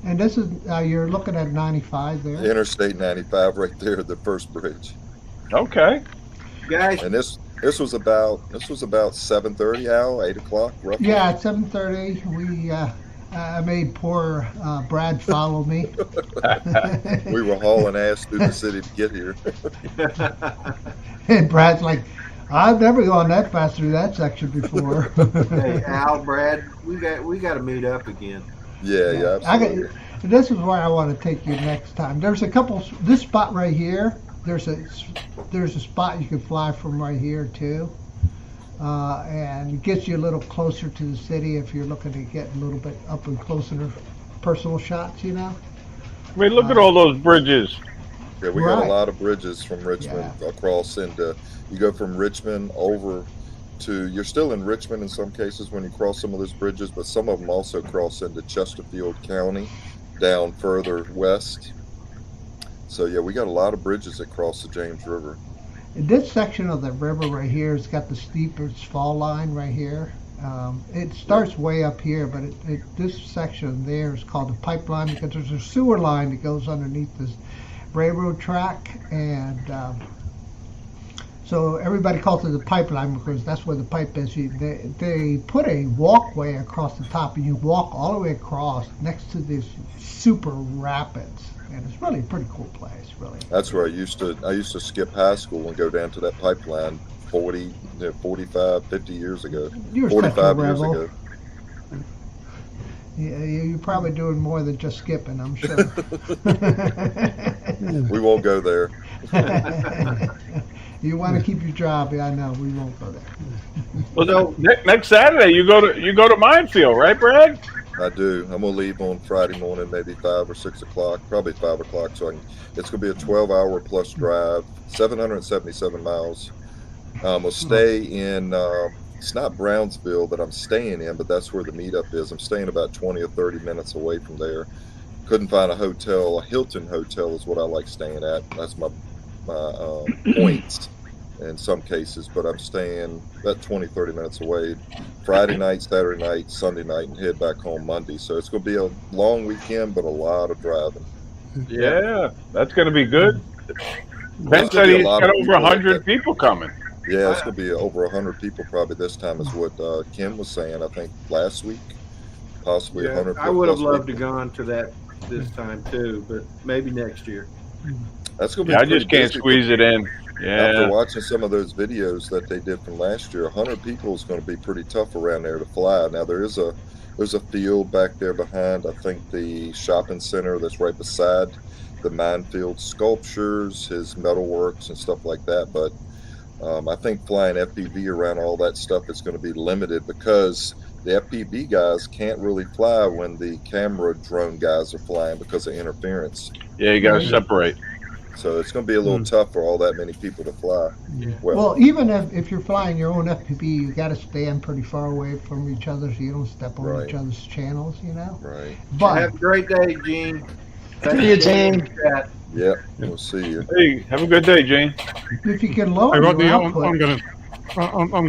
And this is you're looking at 95 there. Interstate 95, right there, the first bridge. Okay, guys. And this was about 7:30, Al, 8 o'clock, roughly. Yeah, at 7:30, we I made poor Brad follow me. We were hauling ass through the city to get here. And Brad's like, I've never gone that fast through that section before. Hey, Al, Brad, we got to meet up again. Yeah, absolutely. This is where I want to take you next time. There's a couple. This spot right here. There's a spot you can fly from right here too. And it gets you a little closer to the city if you're looking to get a little bit up and closer personal shots, you know. I mean, look at all those bridges. Yeah, we got a lot of bridges from Richmond across into. You go from Richmond over to. You're still in Richmond in some cases when you cross some of those bridges, but some of them also cross into Chesterfield County, down further west. So yeah, we got a lot of bridges that cross the James River. This section of the river right here has got the steepest fall line right here. It starts way up here, but this section there is called the pipeline because there's a sewer line that goes underneath this railroad track, and So everybody calls it the pipeline because that's where the pipe is. They put a walkway across the top, and you walk all the way across next to these super rapids, and it's really a pretty cool place, really. That's where I used to skip high school and go down to that pipeline 45, 50 years ago. You were such a 45 years rebel. ago. Yeah, you're probably doing more than just skipping, I'm sure. We won't go there. You want to keep your job? Yeah, I know. We won't go there. Well, so next Saturday you go to Minefield, right, Brad? I do. I'm gonna leave on Friday morning, maybe 5 or 6 o'clock, probably 5 o'clock. So it's gonna be a 12-hour plus drive, 777 miles. We'll stay in. It's not Brownsville that I'm staying in, but that's where the meetup is. I'm staying about 20 or 30 minutes away from there. Couldn't find a hotel. A Hilton hotel is what I like staying at. That's my points in some cases, but I'm staying about 20, 30 minutes away. Friday night, Saturday night, Sunday night, and head back home Monday. So it's going to be a long weekend, but a lot of driving. Yeah, that's going to be good. Ben There's said gonna be a he's lot got of over people 100 people coming. Yeah, it's going to be over 100 people probably this time is what Kim was saying, I think, last week. Possibly 100 I would have plus loved to people. gone to that this time too, but maybe next year. That's going to be Yeah, I pretty just can't busy. squeeze it in. After Yeah. watching some of those videos that they did from last year, 100 people is going to be pretty tough around there to fly. Now there's a field back there behind, I think, the shopping center that's right beside the minefield sculptures, his metalworks and stuff like that. But I think flying FPV around all that stuff is going to be limited because the FPV guys can't really fly when the camera drone guys are flying because of interference. Yeah, you got to separate. So it's going to be a little tough for all that many people to fly. Well, even if you're flying your own FPV, you got to stand pretty far away from each other so you don't step on Right. each other's channels, you know? Right. But Have a great day, Gene. See you, Gene. Yep. We'll see you. Hey, have a good day, Gene. if you can lower Hey, Rodney, your I'm output,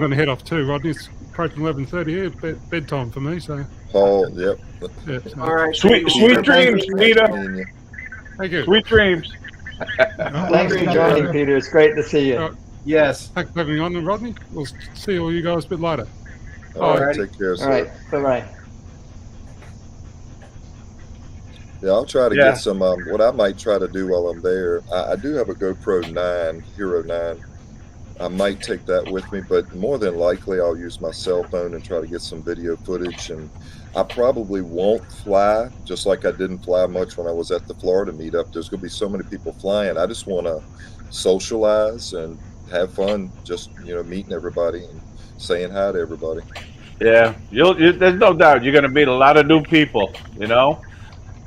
gonna head off too. Rodney, it's approaching 11:30 here, bedtime for me. So Paul, yep. yeah, so, All right. Sweet dreams, Peter. Seeing you. thank you. Sweet dreams. Thanks for joining, Peter. It's great to see you. Yes. Thanks for having me on, Rodney. We'll see all you guys a bit later. All right. Alrighty. Take care, sir. All right. Bye-bye. Yeah, I'll try to Yeah. get some. What I might try to do while I'm there, I do have a GoPro 9, Hero 9. I might take that with me, but more than likely I'll use my cell phone and try to get some video footage. And I probably won't fly, just like I didn't fly much when I was at the Florida meetup. There's going to be so many people flying. I just want to socialize and have fun, just meeting everybody and saying hi to everybody. Yeah, there's no doubt you're going to meet a lot of new people,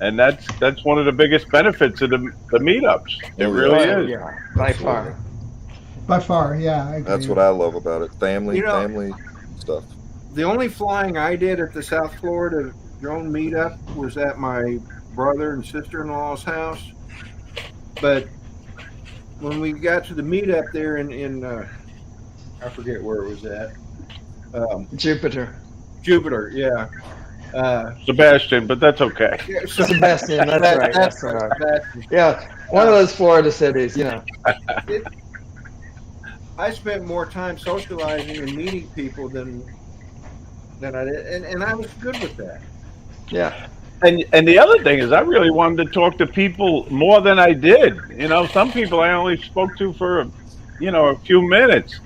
and that's one of the biggest benefits of the meetups. It Oh, yeah. really Oh, is. yeah, by far. by far, yeah, I agree. That's what I love about it. Family You know- family stuff. The only flying I did at the South Florida drone meetup was at my brother and sister-in-law's house. But when we got to the meetup there in I forget where it was at. Jupiter. Jupiter, yeah. Sebastian, but that's okay. Yeah, so- Sebastian, that's right. That's right. Sebastian. Yeah, one of those Florida cities, I spent more time socializing and meeting people than I did, and I was good with that. Yeah. And the other thing is, I really wanted to talk to people more than I did. Some people I only spoke to for, a few minutes.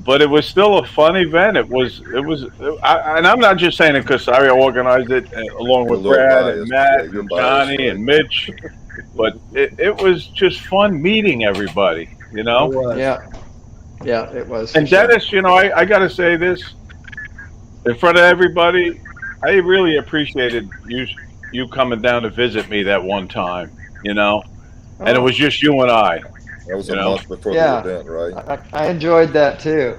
But it was still a fun event. And I'm not just saying it because I organized it along with You're a little Brad biased. and Matt Yeah, you're and biased, Johnny right. and Mitch. But it was just fun meeting everybody, It was. Yeah. Yeah, it was. And Dennis, I got to say this in front of everybody. I really appreciated you coming down to visit me that one time, and it was just you and I. That was a You know? month before Yeah. the event, right? I enjoyed that too.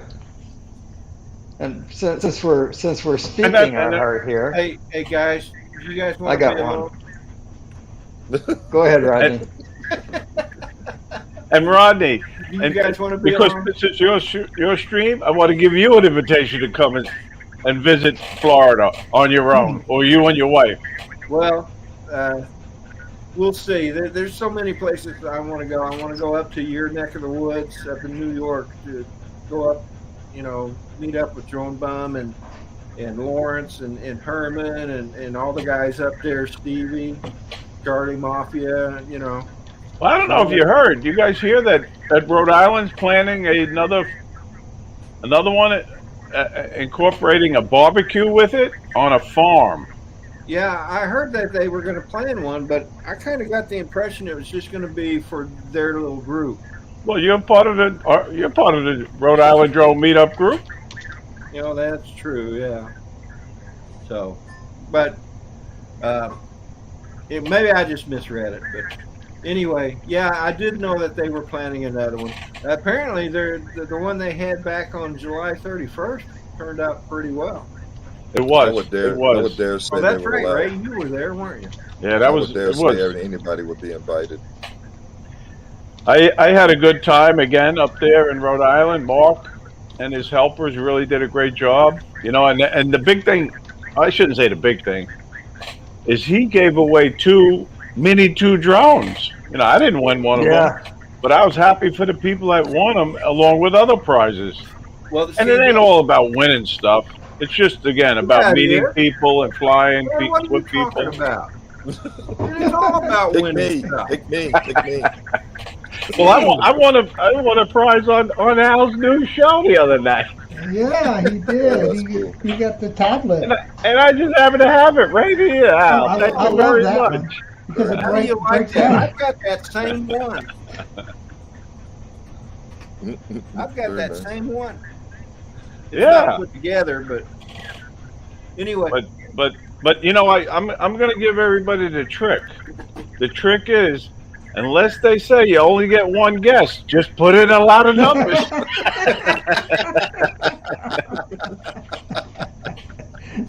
And since we're speaking and on that- her here, Hey guys, do you guys want I got to be one. alone? go ahead, Rodney. And Rodney, Do you and guys want to be because alone? this is your stream, I want to give you an invitation to come and visit Florida on your own, or you and your wife. Well, we'll see. There's so many places I want to go. I want to go up to your neck of the woods up in New York to go up, meet up with Drone Bum and Lawrence and Herman and all the guys up there, Stevie, Charlie Mafia, Well, I don't know if you heard. You guys hear that Rhode Island's planning another one, incorporating a barbecue with it on a farm. Yeah, I heard that they were going to plan one, but I kind of got the impression it was just going to be for their little group. Well, you're part of the Rhode Island Drone meetup group. That's true. Yeah. So, but maybe I just misread it. But anyway, yeah, I did know that they were planning another one. Apparently, the one they had back on July 31st turned out pretty well. It was. I would dare say Oh, that's they were right, allowed. Ray. You were there, weren't you? Yeah, that I was. would dare It was. say anybody would be invited. I had a good time again up there in Rhode Island. Mark and his helpers really did a great job. And the big thing, I shouldn't say the big thing, is he gave away 2 drones. I didn't win one of them, but I was happy for the people that won them along with other prizes. Well, And it ain't all about winning stuff. It's just, again, about meeting people and flying What are you with people. talking about? It's all about winning stuff. Pick me. Well, I won a prize on Al's new show the other night. Yeah, he did. He got the tablet. And I just happen to have it right here, Al. I Thank you love very that much. one. Because it How do you like breaks that? down. I've got that same one. I've got Very that nice. same one. It's Yeah. not put together, but anyway. But I'm going to give everybody the trick. The trick is, unless they say you only get one guest, just put in a lot of numbers.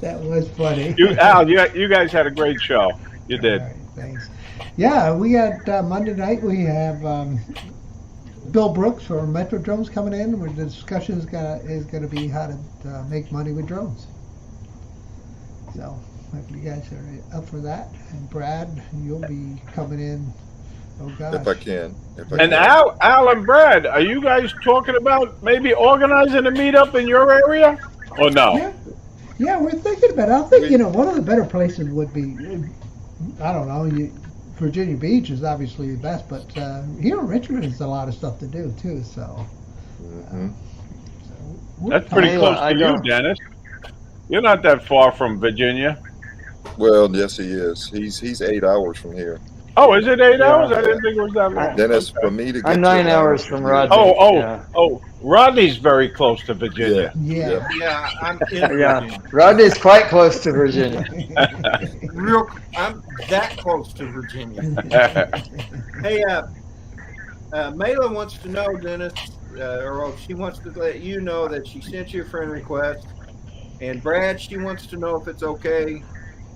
That was funny. Al, you guys had a great show. You did. All right, thanks. Yeah, we got Monday night. We have Bill Brooks from Metro Drones coming in. Where the discussion is going to be how to make money with drones. So, if you guys are up for that, and Brad, you'll be coming in. Oh gosh. If I can. And Al and Brad, are you guys talking about maybe organizing a meetup in your area? Or no? Yeah, we're thinking about it. I think, one of the better places would be, I don't know, Virginia Beach is obviously the best, but here in Richmond there's a lot of stuff to do too, so. That's pretty close to you, Dennis. You're not that far from Virginia. Well, yes, he is. He's 8 hours from here. Oh, is it 8 hours? I didn't think it was that long. Dennis, for me to get I'm 9 hours from Rodney. Oh, Rodney's very close to Virginia. Yeah. Yeah, I'm in Virginia. Rodney's quite close to Virginia. I'm that close to Virginia. Hey, Mayla wants to know, Dennis, she wants to let you know that she sent you a friend request. And Brad, she wants to know if it's okay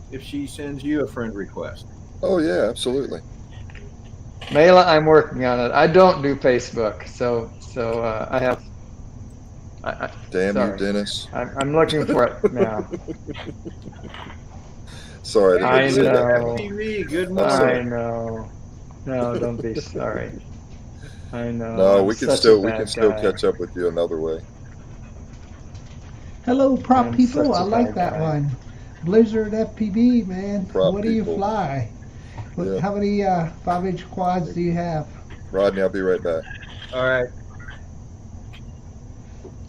if she sends you a friend request. Oh, yeah, absolutely. Mayla, I'm working on it. I don't do Facebook, so I have. Damn sorry. you, Dennis. I'm looking for it now. Sorry. I know. TV, good morning. I know. No, don't be sorry. I know. No, I'm we can such still a we bad can still guy. catch up with you another way. Hello, prop I'm people. such a I like bad that guy. one. Blizzard FPV, man. Prop What do you people. fly? Yeah. How many 5-inch quads do you have? Rodney, I'll be right back. All right.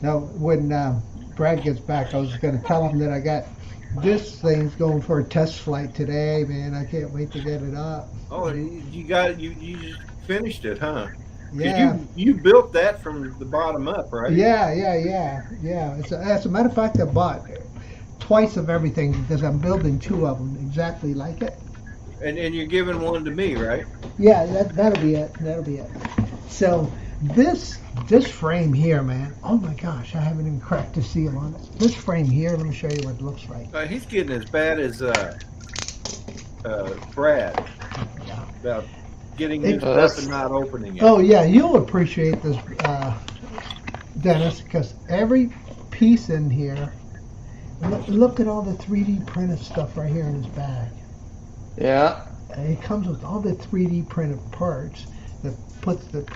Now, when Brad gets back, I was going to tell him that I got this thing's going for a test flight today, man. I can't wait to get it up. Oh, you got you just finished it, huh? 'Cause Yeah. You built that from the bottom up, right? Yeah. As a matter of fact, I bought twice of everything because I'm building 2 of them exactly like it. And you're giving one to me, right? Yeah, that'll be it. So this frame here, man. Oh my gosh, I haven't even cracked the seal on it. This frame here, let me show you what it looks like. He's getting as bad as Brad about getting new stuff and not opening it. Oh yeah, you'll appreciate this, Dennis, because every piece in here. Look at all the 3D printed stuff right here in this bag. Yeah. it comes with all the 3D printed parts that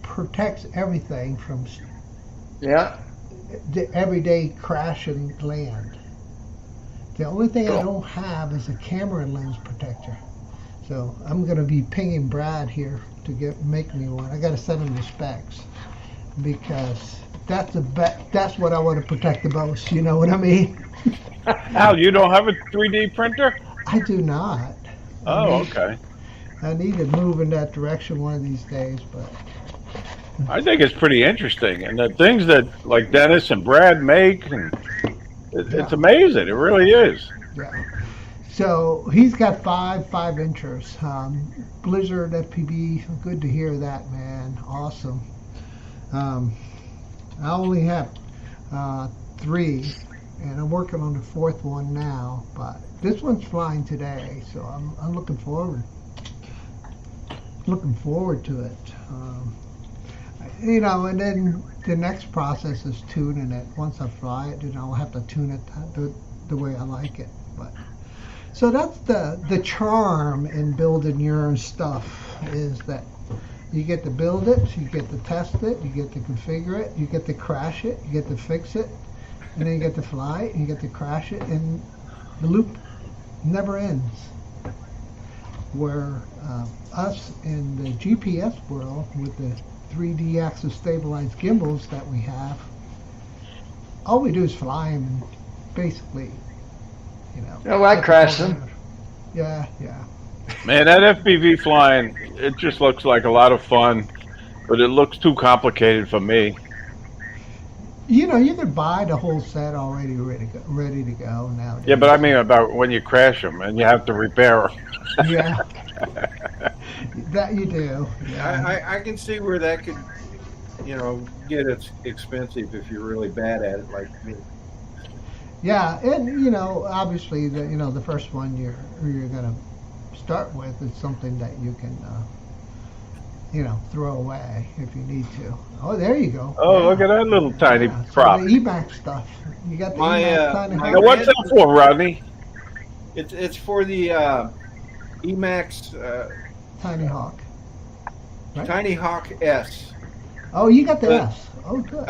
protects everything from Yeah. the everyday crash and land. The only thing I Cool. don't have is a camera lens protector. So I'm gonna be pinging Brad here to make me one. I gotta send him the specs because that's what I want to protect the most. You know what I mean? Al, you don't have a 3D printer? I do not. Oh, okay. I need to move in that direction one of these days, but I think it's pretty interesting, and the things that like Dennis and Brad make, and it's amazing. It really is. yeah. So he's got 5.5-inchers. Blizzard FPV. Good to hear that, man. Awesome. I only have 3, and I'm working on the 4th one now. But this one's flying today, so I'm looking forward. Looking forward to it. You know, and then the next process is tuning it. Once I fly it, then I'll have to tune it the way I like it. But so that's the charm in building your stuff, is that you get to build it, you get to test it, you get to configure it, you get to crash it, you get to fix it, and then you get to fly it, and you get to crash it, and the loop never ends. Where us in the GPS world with the 3D axis stabilized gimbals that we have, all we do is fly them and basically, you know. Oh, I crash them. Yeah. Man, that FPV flying, it just looks like a lot of fun, but it looks too complicated for me. You know, you could buy the whole set already ready to go nowadays. Yeah, but I mean about when you crash them and you have to repair them. Yeah. That you do. Yeah. I can see where that could, get expensive if you're really bad at it, like me. Yeah, and obviously the first one you're gonna start with is something that you can throw away if you need to. Oh, there you go. Oh, yeah. Look at that little tiny So prop. the EMAX stuff. You got the EMAX tiny Now, what's that for, Rodney? It's for the EMAX Tiny Hawk. Right? Tiny Hawk S. Oh, you got the S. Oh, good.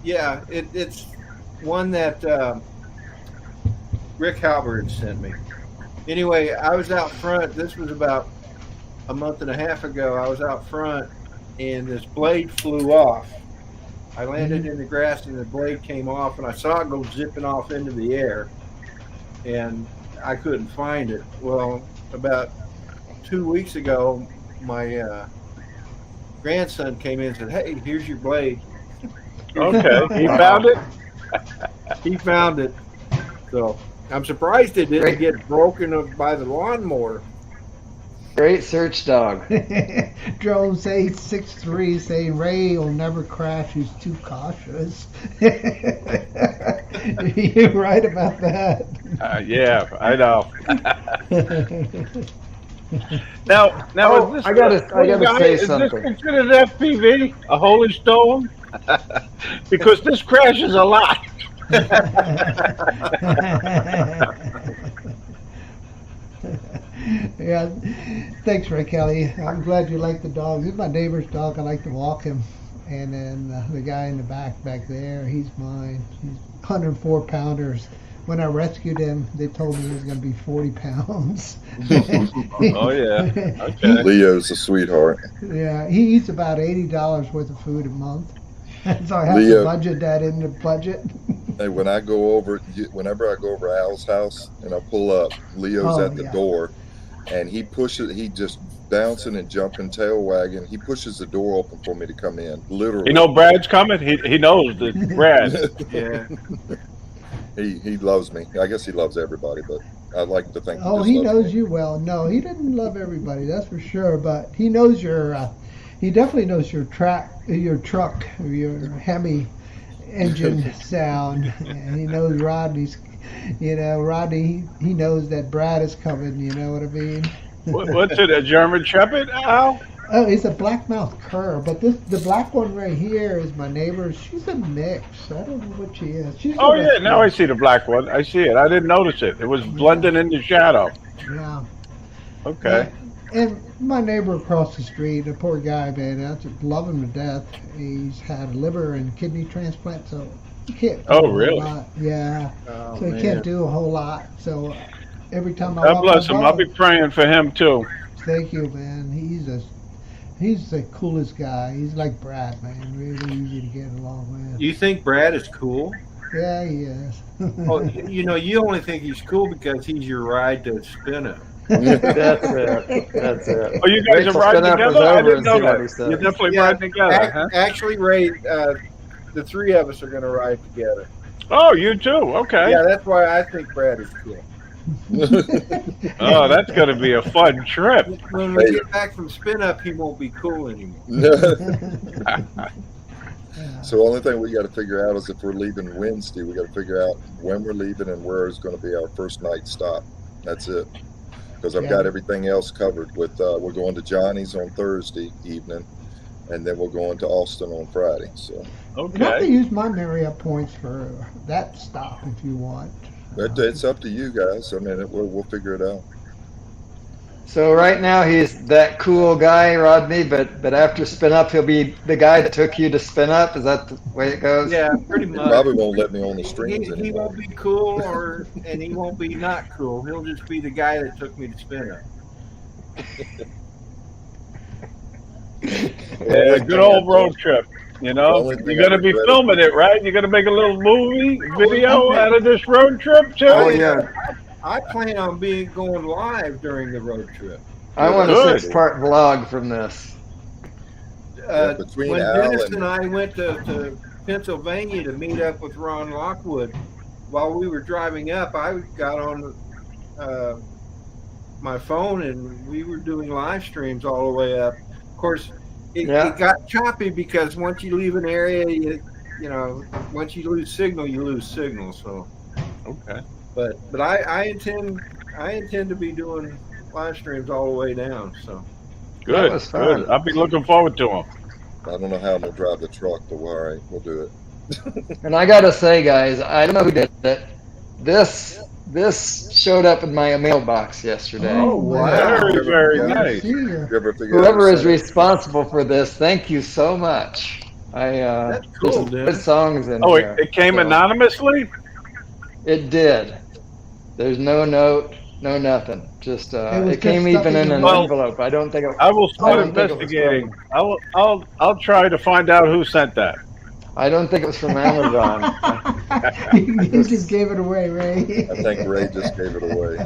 Yeah, it's one that Rick Halberd sent me. Anyway, I was out front. This was about a month and a half ago. I was out front, and this blade flew off. I landed in the grass, and the blade came off, and I saw it go zipping off into the air, and I couldn't find it. Well, about 2 weeks ago, my grandson came in and said, "Hey, here's your blade." Okay, he found it? He found it. So I'm surprised it didn't get broken by the lawnmower. Great search dog. Drone 863 saying Ray will never crash. He's too cautious. You're right about that. Yeah, I know. Now, Oh, is this, I gotta say is something. this considered FPV, a holy stone? Because this crashes a lot. Yeah, thanks, Ray Kelly. I'm glad you like the dog. This is my neighbor's dog. I like to walk him. And then the guy in the back there, he's mine. He's 104 pounders. When I rescued him, they told me he was going to be 40 pounds. Oh, yeah. Okay. Leo's a sweetheart. Yeah, he eats about $80 worth of food a month. So I have Leo. to budget that in the budget. Hey, whenever I go over Al's house and I pull up, Leo's at the door, and he just bouncing and jumping, tail wagging. He pushes the door open for me to come in. Literally. You know Brad's coming? He knows that Brad. Yeah. He loves me. I guess he loves everybody, but I'd like to think. Oh, he knows you well. No, he didn't love everybody, that's for sure. But he knows he definitely knows your truck, your Hemi engine sound. And he knows Rodney's. Rodney, he knows that Brad is coming. You know what I mean? What's it? A German Shepherd, Al? Oh, it's a black-mouthed cur, but the black one right here is my neighbor's. She's a mix. I don't know what she is. Oh yeah, now I see the black one. I see it. I didn't notice it. It was blending in the shadow. Yeah. Okay. And my neighbor across the street, the poor guy, man, I just love him to death. He's had a liver and kidney transplant, so he can't do a whole really? lot. Yeah, Oh, so he man. can't do a whole lot. So every time I God walk bless my him. I'll dog, be praying for him too. thank you, man. He's the coolest guy. He's like Brad, man. Really easy to get along with. You think Brad is cool? Yeah, he is. Oh, you only think he's cool because he's your ride to spin up. That's it. That's it. Oh, you guys Wait are till riding spin-up is together? I over didn't and know see what he that. says. You're definitely Yeah, riding together, huh? Actually, Ray, the three of us are going to ride together. Oh, you too. Okay. Yeah, that's why I think Brad is cool. Oh, that's going to be a fun trip. When we get back from spin up, he won't be cool anymore. So the only thing we got to figure out is if we're leaving Wednesday, we got to figure out when we're leaving and where is going to be our first night stop. That's it. Because I've got everything else covered. With we're going to Johnny's on Thursday evening, and then we're going to Austin on Friday. So You have to Okay. use my Marriott points for that stop if you want. it's up to you guys. I mean, we'll figure it out. So right now he's that cool guy, Rodney, but after spin up he'll be the guy that took you to spin up. Is that the way it goes? Yeah, pretty He much. probably won't let me on the He, streams he anymore. won't be cool, and he won't be not cool. He'll just be the guy that took me to spin up. Yeah, good old road trip. You know, only thing you're going to I be regret filming it, right? You're going to make a little movie, video out of this road trip too? Oh yeah. I plan on going live during the road trip. I want a Good. 6-part vlog from this. Between When Al Dennis and and I went to Pennsylvania to meet up with Ron Lockwood, while we were driving up, I got on my phone and we were doing live streams all the way up. Of course, it got choppy because once you leave an area, once you lose signal, you lose signal. So, Okay. but I intend to be doing live streams all the way down. So. Good. was fun. Good. I'll be looking forward to them. I don't know how I'm gonna drive the truck, but all right, we'll do it. And I gotta say, guys, I don't know who did it. This showed up in my mailbox yesterday. Oh, wow. Very, very Yeah. nice. See ya. You ever figure Whoever out is responsible for this, thank you so much. That's There's cool, some dude. good songs in Oh, here. it came so- anonymously? It did. There's no note, no nothing. Just was it came just even in something an Well, envelope. I don't think it. I will start don't think it was investigating. I'll try to find out who sent that. I don't think it was from Amazon. You just gave it away, Ray. I think Ray just gave it away.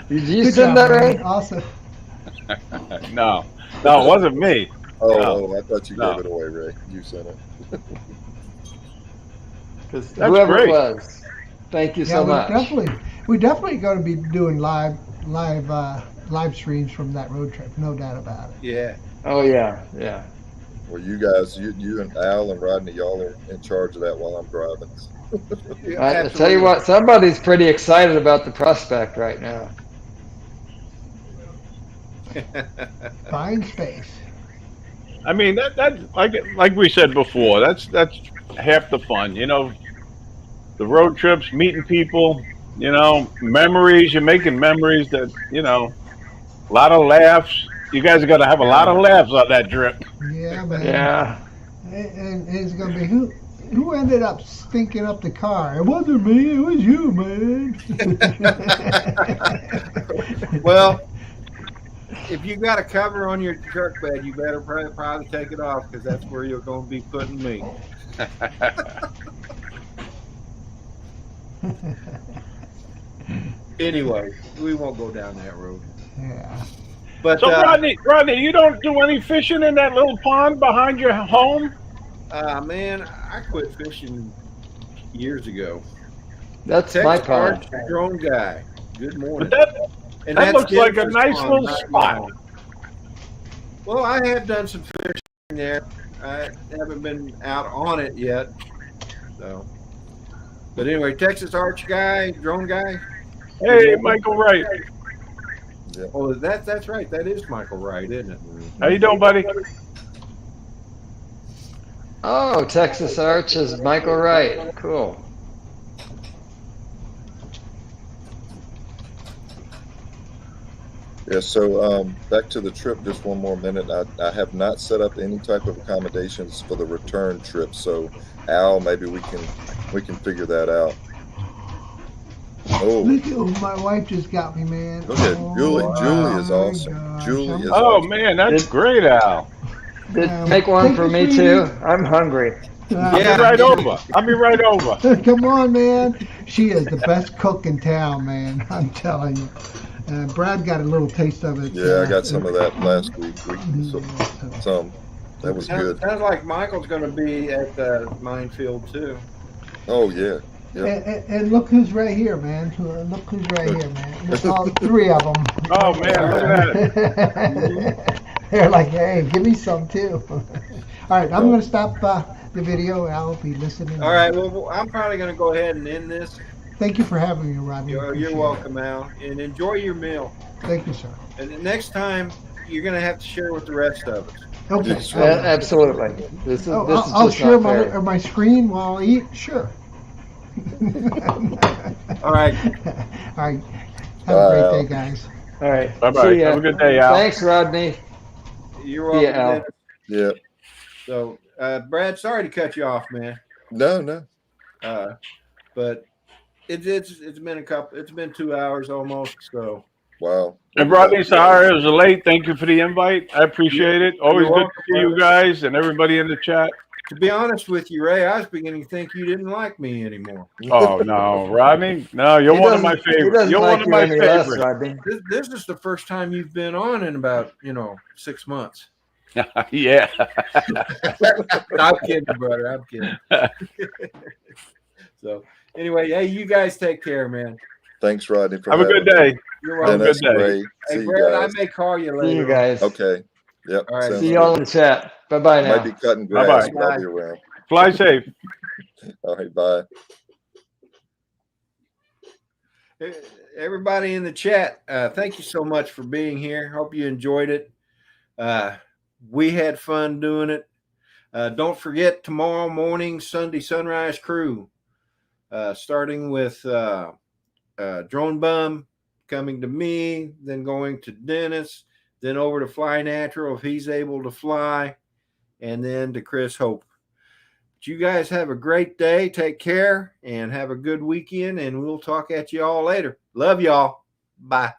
Did you Good send job, that, Ray? man. Awesome. No, it wasn't me. Oh, I thought you No. gave it away, Ray. You sent it. Because That's whoever great. it was, thank you so much. We're definitely going to be doing live streams from that road trip. No doubt about it. Yeah. Oh yeah, yeah. Well, you guys, you and Al and Rodney, y'all are in charge of that while I'm driving. I tell you what, somebody's pretty excited about the prospect right now. Fine space. I mean, that like we said before, that's half the fun. You know, the road trips, meeting people. You know, memories. You're making memories that a lot of laughs. You guys are gonna have a lot of laughs on that trip. Yeah, man. Yeah. And it's going to be who ended up stinking up the car? It wasn't me. It was you, man. Well, if you got a cover on your truck bed, you better probably take it off because that's where you're going to be putting me. Anyway, we won't go down that road. Yeah. But So Rodney, you don't do any fishing in that little pond behind your home? man, I quit fishing years ago. That's my Texas pond. Arch drone guy. Good morning. But And that that's looks like a Jennifer's nice pond, little not spot. mine. Well, I have done some fishing there. I haven't been out on it yet. So, but anyway, Texas Arch guy, drone guy. Hey, Michael Wright. Oh, that's right. That is Michael Wright, isn't it? How you doing, buddy? Oh, Texas Arch is Michael Wright. Cool. Yeah, so back to the trip, just one more minute. I have not set up any type of accommodations for the return trip. So Al, maybe we can figure that out. Oh, Look at what my wife just got me, man. look at Julie. Oh, Julie is my awesome. gosh. Julie is Oh awesome. man, that's Did- great, Al. Make one Take for it, me sweetie. too. I'm hungry. I'll be right over. I'll be right over. Come on, man. She is the best cook in town, man. I'm telling you. Brad got a little taste of it. Yeah, I got some of that last week. That was good. Sounds like Michael's going to be at the minefield too. Oh yeah. And look who's right here, man. Look who's right here, man. Look, all three of them. Oh man, look at that. They're like, hey, give me some too. All right, I'm going to stop the video. I'll be listening. All right, well, I'm probably going to go ahead and end this. Thank you for having me, Rodney. You're welcome, Al, and enjoy your meal. Thank you, sir. And the next time, you're going to have to share with the rest of us. Okay. Absolutely. This is I'll just share not fair. my screen while I eat. Sure. All right. All right. Have a great day, guys. All right. Bye bye. Have a good day, Al. Thanks, Rodney. You're welcome. Yeah, Al. Dennis. Yeah. So, Brad, sorry to cut you off, man. No. But it's been 2 hours almost. So. Wow. And Rodney, sorry it was late. Thank you for the invite. I appreciate it. Always You're good to see you guys and everybody in the chat. To be honest with you, Ray, I was beginning to think you didn't like me anymore. Oh no, Rodney. No, you're one of my favorites. You're one of my favorites. This is the first time you've been on in about 6 months. Yeah. I'm kidding, brother. I'm kidding. So anyway, hey, you guys take care, man. Thanks, Rodney. Have a good day. You're welcome. Dennis, Good day. Ray, Hey, see Brad, you I guys. may call you later. See you guys. Okay. Yep. All right. sounds See good. y'all in the chat. Bye-bye now. Might be cutting grass, Bye-bye. but I'll be around. Fly safe. All right, bye. Everybody in the chat, thank you so much for being here. Hope you enjoyed it. We had fun doing it. Don't forget tomorrow morning, Sunday Sunrise Crew, starting with Drone Bum coming to me, then going to Dennis, then over to Fly Natural if he's able to fly, and then to Chris Hope. But you guys have a great day. Take care and have a good weekend, and we'll talk at you all later. Love y'all. Bye.